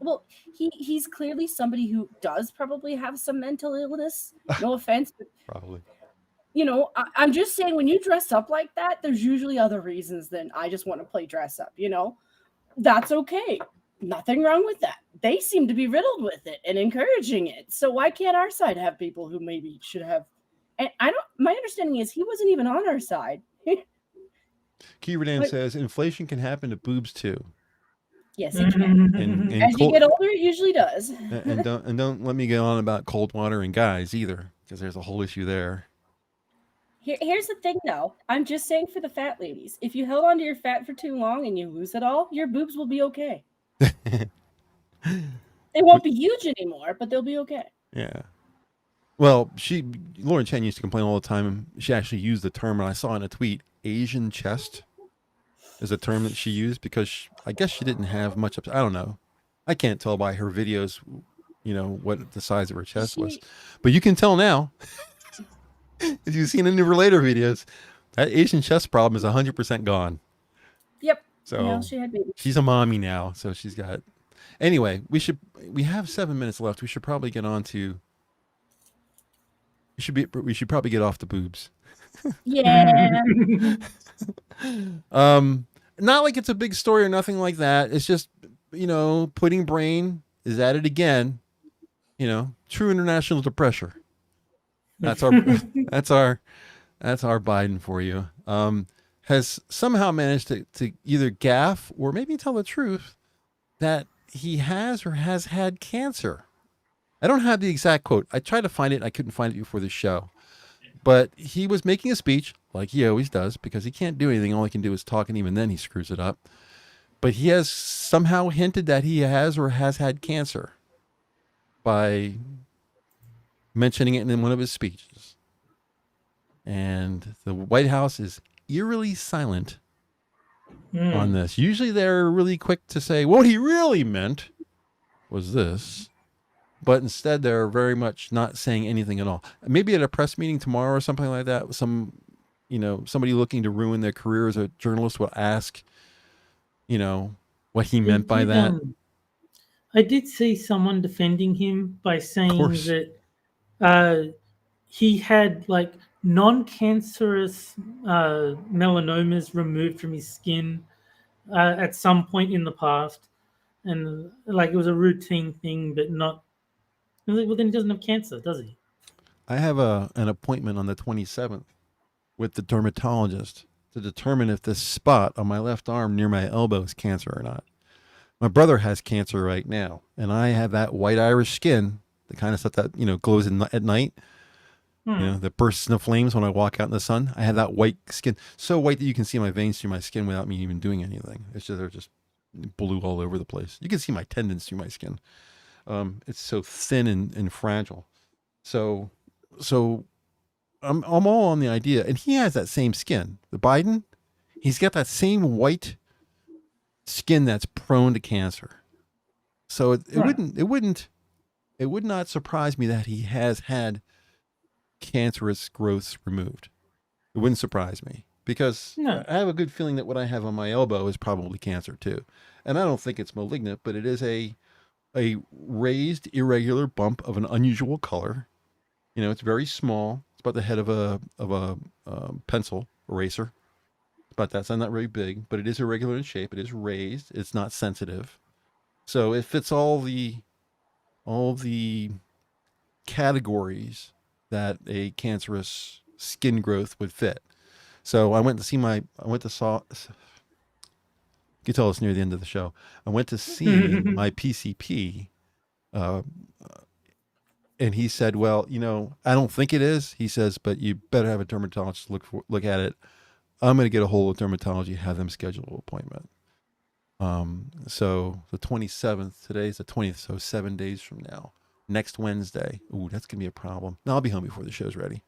Well, he's clearly somebody who does probably have some mental illness. No offense, but... Probably. You know, I'm just saying, when you dress up like that, there's usually other reasons than I just want to play dress up, you know? That's okay. Nothing wrong with that. They seem to be riddled with it and encouraging it. So why can't our side have people who maybe should have? And my understanding is he wasn't even on our side. Kieran says inflation can happen to boobs too. Yes, it can. And as you get older, it usually does. and don't let me get on about cold water and guys either, because there's a whole issue there. Here's the thing, though. I'm just saying for the fat ladies, if you held on to your fat for too long and you lose it all, your boobs will be okay. They won't be huge anymore, but they'll be okay. Yeah. Well, Lauren Chen used to complain all the time. She actually used the term, and I saw in a tweet, Asian chest is a term that she used because I guess she didn't have much I don't know. I can't tell by her videos, you know, what the size of her chest was. But you can tell now. If you've seen any of her later videos, that Asian chest problem is 100% gone. Yep. So she's a mommy now. So she's got. Anyway, we have 7 minutes left. We should probably get on to. We should probably get off the boobs. Yeah. Not like it's a big story or nothing like that. It's just, you know, Pudding Brain is at it again. You know, true international pressure. That's our Biden for you. Has somehow managed to either gaffe or maybe tell the truth that he has or has had cancer. I don't have the exact quote. I tried to find it. I couldn't find it before the show. But he was making a speech, like he always does, because he can't do anything. All he can do is talk, and even then he screws it up. But he has somehow hinted that he has or has had cancer by mentioning it in one of his speeches. And the White House is eerily silent on this. Usually they're really quick to say, what he really meant was this. But instead they're very much not saying anything at all. Maybe at a press meeting tomorrow or something like that, somebody looking to ruin their career as a journalist will ask, you know, what he meant by that. I did see someone defending him by saying that he had like non-cancerous melanomas removed from his skin at some point in the past, and like it was a routine thing, but not. Well, then he doesn't have cancer, does he? I have an appointment on the 27th with the dermatologist to determine if this spot on my left arm near my elbow is cancer or not. My brother has cancer right now, and I have that white Irish skin, the kind of stuff that, you know, glows at night, you know, that bursts into flames when I walk out in the sun. I have that white skin, so white that you can see my veins through my skin without me even doing anything. It's just, they're just blue all over the place. You can see my tendons through my skin. It's so thin and fragile. So I'm all on the idea, and he has that same skin. The Biden, he's got that same white skin that's prone to cancer. So it would not surprise me that he has had cancerous growths removed. It wouldn't surprise me because I have a good feeling that what I have on my elbow is probably cancer too. And I don't think it's malignant, but it is a raised irregular bump of an unusual color. It's very small. It's about the head of a pencil eraser. But that's not very big, but it is irregular in shape. It is raised. It's not sensitive. So it fits all the categories that a cancerous skin growth would fit. So I went to see you can tell it's near the end of the show. I went to see my PCP, and he said, well, I don't think it is. He says, but you better have a dermatologist look at it. I'm going to get a hold of dermatology, have them schedule an appointment. So the 27th, today's the 20th, so 7 days from now, next Wednesday. Ooh, that's going to be a problem. No, I'll be home before the show's ready.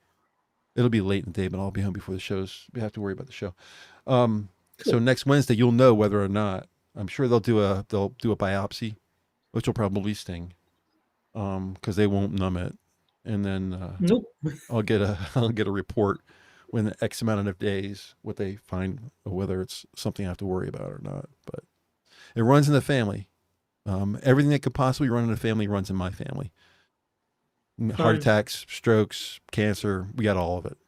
It'll be late in the day, but I'll be home before the show's, we have to worry about the show. So next Wednesday, you'll know whether or not, I'm sure they'll do a biopsy, which will probably sting, cause they won't numb it. And then, Nope. I'll get a report when X amount of days, what they find, or whether it's something I have to worry about or not. But it runs in the family. Everything that could possibly run in the family runs in my family. Heart attacks, strokes, cancer, we got all of it.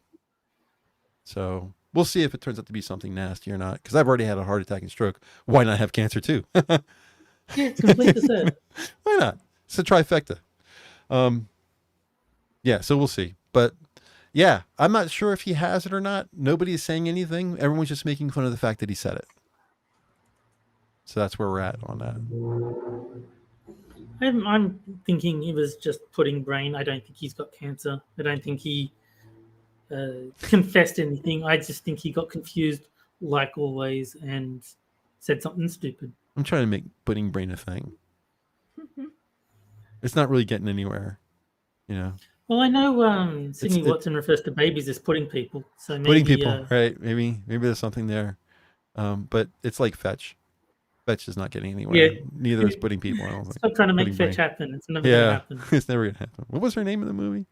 So we'll see if it turns out to be something nasty or not. Because I've already had a heart attack and stroke. Why not have cancer too? Yeah, it's complete the set. Why not? It's a trifecta. Yeah, so we'll see. But yeah, I'm not sure if he has it or not. Nobody is saying anything. Everyone's just making fun of the fact that he said it. So that's where we're at on that. I'm thinking he was just putting brain. I don't think he's got cancer. I don't think he confessed anything. I just think he got confused, like always, and said something stupid. I'm trying to make putting brain a thing. It's not really getting anywhere, Well, I know Sydney Watson refers to babies as pudding people. So maybe, pudding people, right? Maybe there's something there. But it's like fetch. Fetch is not getting anywhere. Yeah. Neither is pudding people. I don't think. Stop trying to make fetch happen. It's never going to happen. It's never going to happen. What was her name in the movie?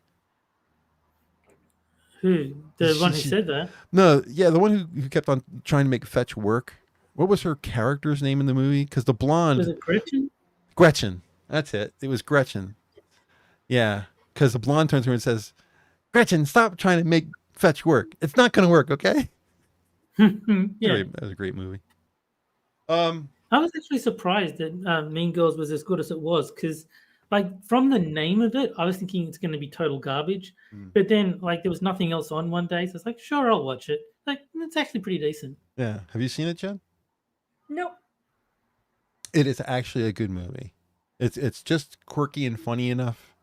Who? The one who said that? No, yeah, the one who kept on trying to make fetch work. What was her character's name in the movie? Because the blonde. Was it Gretchen? Gretchen. That's it. It was Gretchen. Yeah, because the blonde turns to her and says, "Gretchen, stop trying to make fetch work. It's not going to work, okay?" Yeah, that was a great movie. I was actually surprised that Mean Girls was as good as it was because, like, from the name of it, I was thinking it's going to be total garbage. But then, like, there was nothing else on one day, so I was like, sure, I'll watch it. Like, it's actually pretty decent. Yeah. Have you seen it, Jen? Nope. It is actually a good movie. It's just quirky and funny enough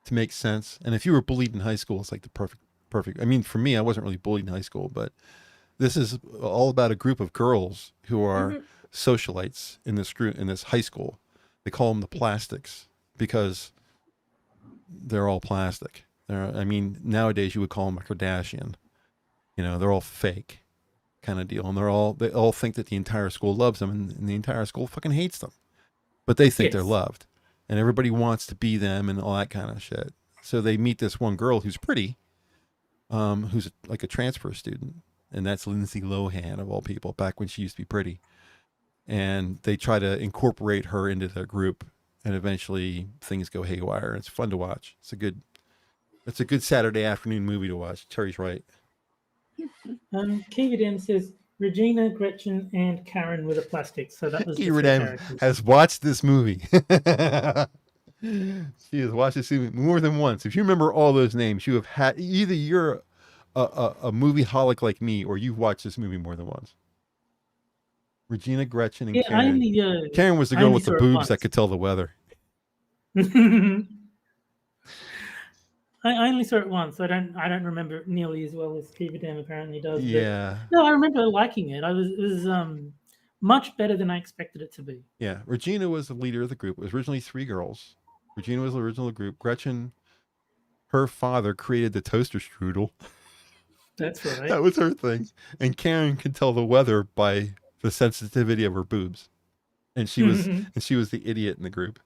to make sense. And if you were bullied in high school, it's like the perfect. I mean, for me, I wasn't really bullied in high school, but this is all about a group of girls who are socialites in this high school. They call them the plastics because they're all plastic. Nowadays you would call them a Kardashian. They're all fake kind of deal. And they all think that the entire school loves them and the entire school fucking hates them. But they think they're loved. And everybody wants to be them and all that kind of shit. So they meet this one girl who's pretty, who's like a transfer student. And that's Lindsay Lohan of all people, back when she used to be pretty. And they try to incorporate her into their group, and eventually things go haywire. It's fun to watch. It's a good Saturday afternoon movie to watch. Terry's right. Kividem says Regina, Gretchen, and Karen were the plastics. So that was Kividem has watched this movie. She has watched this movie more than once. If you remember all those names, you have had either you're a movie holic like me, or you've watched this movie more than once. Regina, Gretchen, and Karen. Karen was the girl with the boobs that could tell the weather. I only saw it once. I don't remember it nearly as well as Kividem apparently does. Yeah. No, I remember liking it. It was much better than I expected it to be. Yeah. Regina was the leader of the group. It was originally 3 girls. Regina was the original group. Gretchen, her father created the toaster strudel. That's right. That was her thing. And Karen could tell the weather by the sensitivity of her boobs. And she was the idiot in the group.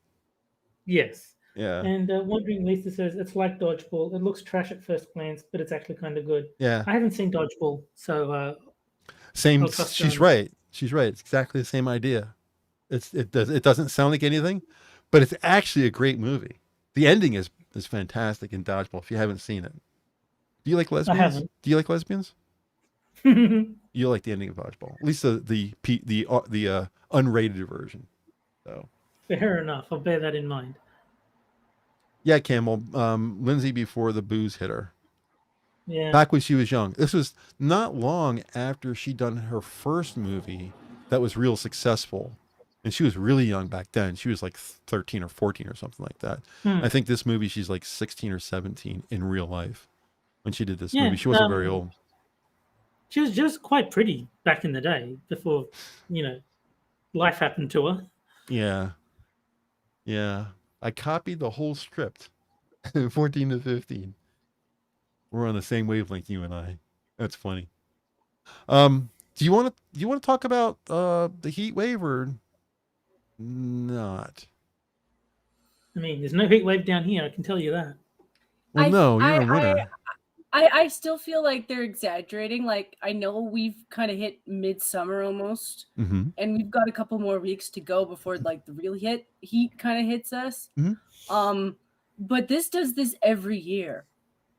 Yes. Yeah. And Wandering Lisa says it's like Dodgeball. It looks trash at first glance, but it's actually kind of good. Yeah. I haven't seen Dodgeball, so same. She's right. She's right. It's exactly the same idea. It doesn't sound like anything, but it's actually a great movie. The ending is fantastic in Dodgeball. If you haven't seen it, do you like lesbians? I haven't. Do you like lesbians? You like the ending of Dodgeball, at least the unrated version. So fair enough. I'll bear that in mind. Yeah, Campbell. Lindsay before the booze hit her. Yeah. Back when she was young. This was not long after she'd done her first movie that was real successful. And she was really young back then. She was like 13 or 14 or something like that. I think this movie, she's like 16 or 17 in real life when she did this movie. She wasn't very old. She was just quite pretty back in the day before, life happened to her. Yeah. Yeah. I copied the whole script, 14 to 15. We're on the same wavelength, you and I. That's funny. Do you want to talk about the heat wave or not? I mean, there's no heat wave down here. I can tell you that. Well, no, you're a winner. I still feel like they're exaggerating. Like, I know we've kind of hit midsummer almost, and we've got a couple more weeks to go before like the real heat kind of hits us. But this does this every year.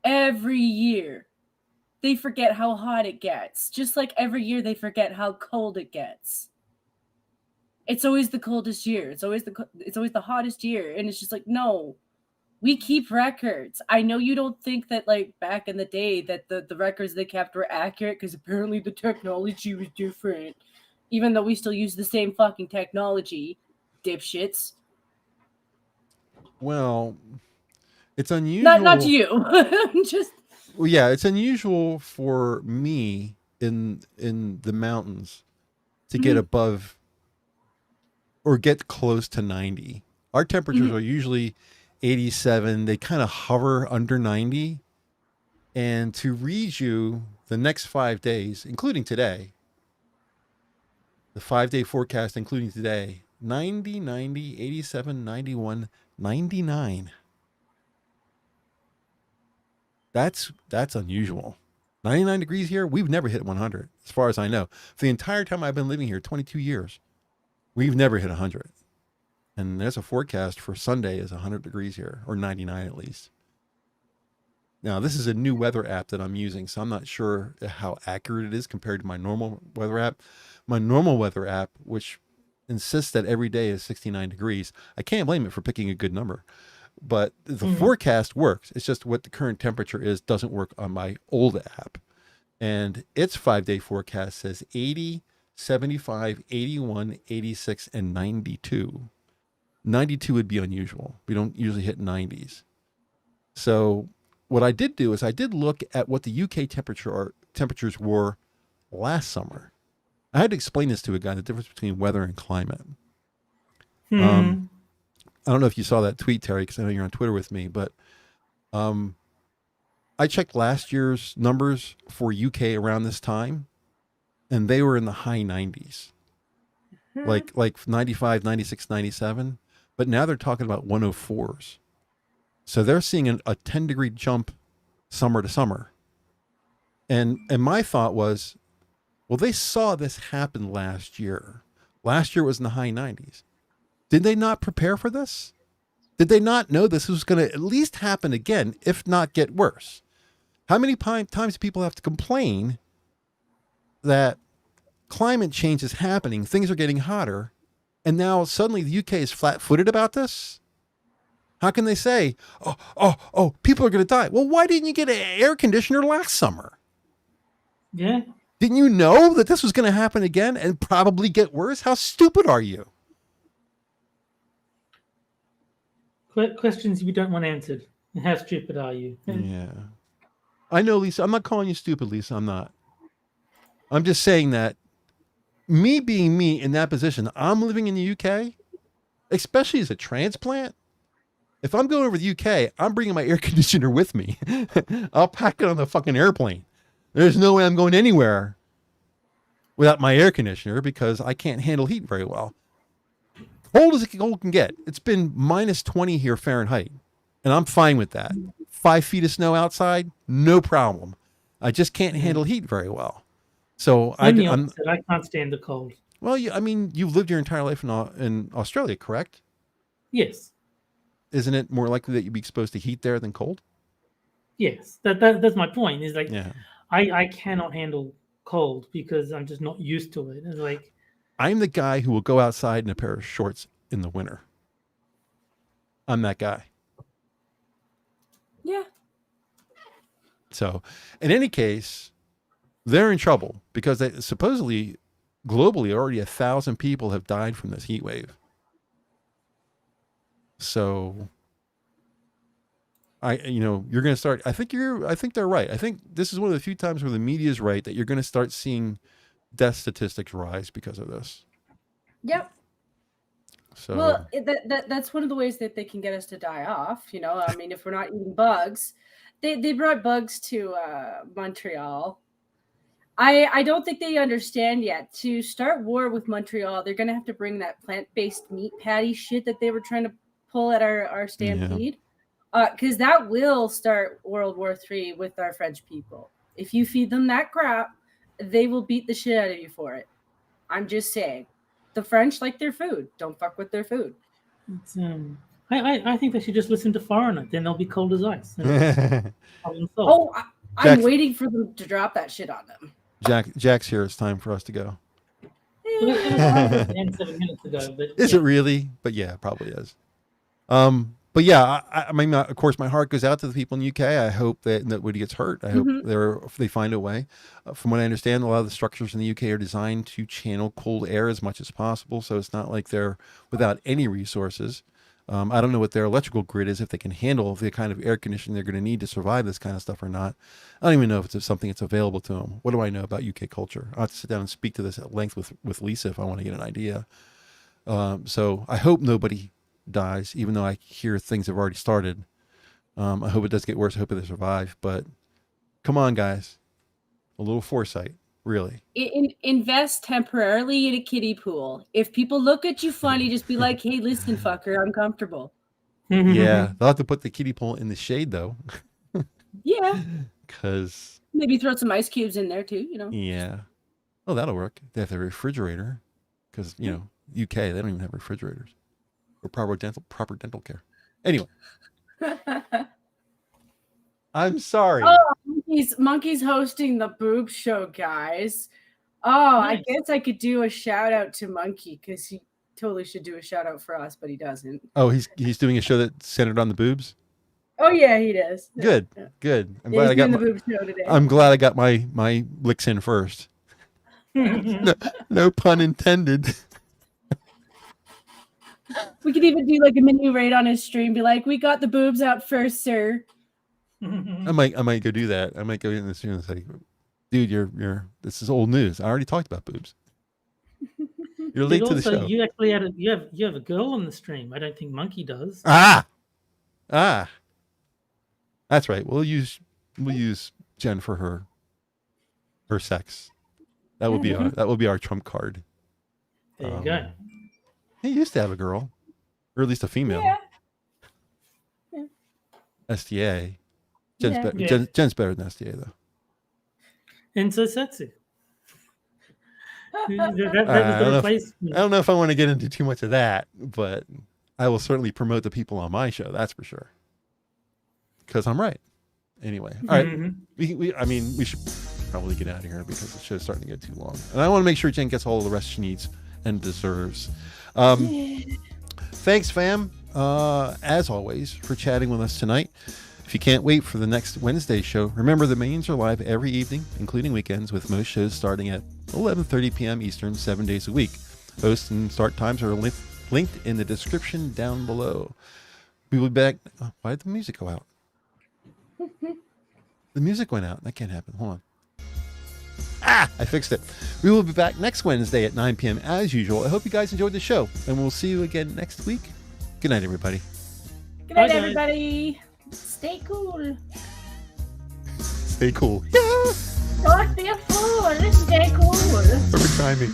Every year, they forget how hot it gets. Just like every year, they forget how cold it gets. It's always the coldest year. It's always the hottest year, and it's just like, no. We keep records. I know you don't think that like back in the day that the records they kept were accurate because apparently the technology was different, even though we still use the same fucking technology, dipshits. Well, it's unusual. Not to you. Just. Well, yeah, it's unusual for me in the mountains to get above or get close to 90. Our temperatures are usually 87. They kind of hover under 90. And to read you the next 5 days, including today, the 5-day forecast, including today, 90, 90, 87, 91, 99. That's unusual. 99 degrees here. We've never hit 100, as far as I know. For the entire time I've been living here, 22 years, we've never hit 100. And there's a forecast for Sunday is 100 degrees here, or 99 at least. Now, this is a new weather app that I'm using, so I'm not sure how accurate it is compared to my normal weather app. My normal weather app, which insists that every day is 69 degrees, I can't blame it for picking a good number. But the forecast works. It's just what the current temperature is doesn't work on my old app. And its 5-day forecast says 80, 75, 81, 86, and 92. 92 would be unusual. We don't usually hit 90s. So what I did do is I did look at what the UK temperatures were last summer. I had to explain this to a guy, the difference between weather and climate. I don't know if you saw that tweet, Terry, because I know you're on Twitter with me, but I checked last year's numbers for UK around this time, and they were in the high 90s, like 95, 96, 97. But now they're talking about 104s. So they're seeing a 10-degree jump summer to summer. And my thought was, well, they saw this happen last year. Last year was in the high 90s. Did they not prepare for this? Did they not know this was going to at least happen again, if not get worse? How many times do people have to complain that climate change is happening, things are getting hotter, and now suddenly the UK is flat-footed about this? How can they say, oh, people are going to die? Well, why didn't you get an air conditioner last summer? Yeah. Didn't you know that this was going to happen again and probably get worse? How stupid are you? Questions you don't want answered. How stupid are you? Yeah. I know, Lisa. I'm not calling you stupid, Lisa. I'm not. I'm just saying that me being me in that position, I'm living in the UK, especially as a transplant. If I'm going over the UK, I'm bringing my air conditioner with me. I'll pack it on the fucking airplane. There's no way I'm going anywhere without my air conditioner because I can't handle heat very well. Cold as cold can get. It's been minus 20 here Fahrenheit, and I'm fine with that. 5 feet of snow outside, no problem. I just can't handle heat very well. So I can't stand the cold. Well, I mean, you've lived your entire life in Australia, correct? Yes. Isn't it more likely that you'd be exposed to heat there than cold? Yes, that's my point. Is like, yeah. I cannot handle cold because I'm just not used to it. It's like, I'm the guy who will go outside in a pair of shorts in the winter. I'm that guy. Yeah. So, in any case, they're in trouble because they supposedly, globally, already 1,000 people have died from this heat wave. So, you're going to start. I think they're right. I think this is one of the few times where the media is right that you're going to start seeing death statistics rise because of this. Yep. So, well, that's one of the ways that they can get us to die off. I mean, if we're not eating bugs, they brought bugs to Montreal. I don't think they understand yet. To start war with Montreal, they're going to have to bring that plant-based meat patty shit that they were trying to pull at our stampede. Because that will start World War III with our French people. If you feed them that crap, they will beat the shit out of you for it. I'm just saying. The French like their food. Don't fuck with their food. I think they should just listen to Foreigner. Then they'll be cold as ice. I'm waiting for them to drop that shit on them. Jack's here. It's time for us to go. It was 7 minutes ago. But is it really? But yeah, it probably is. But yeah, I mean, of course, my heart goes out to the people in the UK. I hope that nobody gets hurt. I hope they find a way. From what I understand, a lot of the structures in the UK are designed to channel cold air as much as possible. So it's not like they're without any resources. I don't know what their electrical grid is, if they can handle the kind of air conditioning they're going to need to survive this kind of stuff or not. I don't even know if it's something that's available to them. What do I know about UK culture? I'll have to sit down and speak to this at length with Lisa if I want to get an idea. So I hope nobody dies, even though I hear things have already started. I hope it does get worse. I hope they survive. But come on, guys. A little foresight, really. Invest temporarily in a kiddie pool. If people look at you funny, just be like, hey, listen, fucker, I'm comfortable. Yeah, they'll have to put the kiddie pool in the shade, though. Yeah. Because maybe throw some ice cubes in there, too, Yeah. Oh, that'll work. They have the refrigerator. Because, UK, they don't even have refrigerators. Or proper dental care. Anyway. I'm sorry. Oh, Monkey's hosting the Boob show, guys. Oh, nice. I guess I could do a shout out to Monkey because he totally should do a shout out for us, but he doesn't. Oh, he's doing a show that's centered on the boobs? Oh yeah, he does. Good. Yeah. Good. I'm glad I got the Boob show today. I'm glad I got my licks in first. No pun intended. We could even do like a mini raid on his stream, be like, we got the boobs out first, sir. I might go do that. I might go in the stream and say, dude, this is old news. I already talked about boobs. You're late to the show. You actually you have a girl on the stream. I don't think Monkey does. Ah, that's right. We'll use Jen for her sex. That will be our trump card. There you go. He used to have a girl, or at least a female. Yeah. SDA. Jen's better than SDA though. And so Setsu. I don't know if I want to get into too much of that, but I will certainly promote the people on my show. That's for sure. Because I'm right. Anyway, all right. We should probably get out of here because the show's starting to get too long, and I want to make sure Jen gets all the rest she needs and deserves. Thanks, fam, as always, for chatting with us tonight. If you can't wait for the next Wednesday show, remember the mains are live every evening, including weekends, with most shows starting at 11:30 p.m. Eastern, 7 days a week. Host and start times are linked in the description down below. We will be back. Oh, why did the music go out? The music went out. That can't happen. Hold on. I fixed it. We will be back next Wednesday at 9 p.m. as usual. I hope you guys enjoyed the show, and we'll see you again next week. Good night, everybody. Good night, Bye, guys. everybody. Stay cool. Stay cool. Don't be a fool. Stay cool. Don't try me.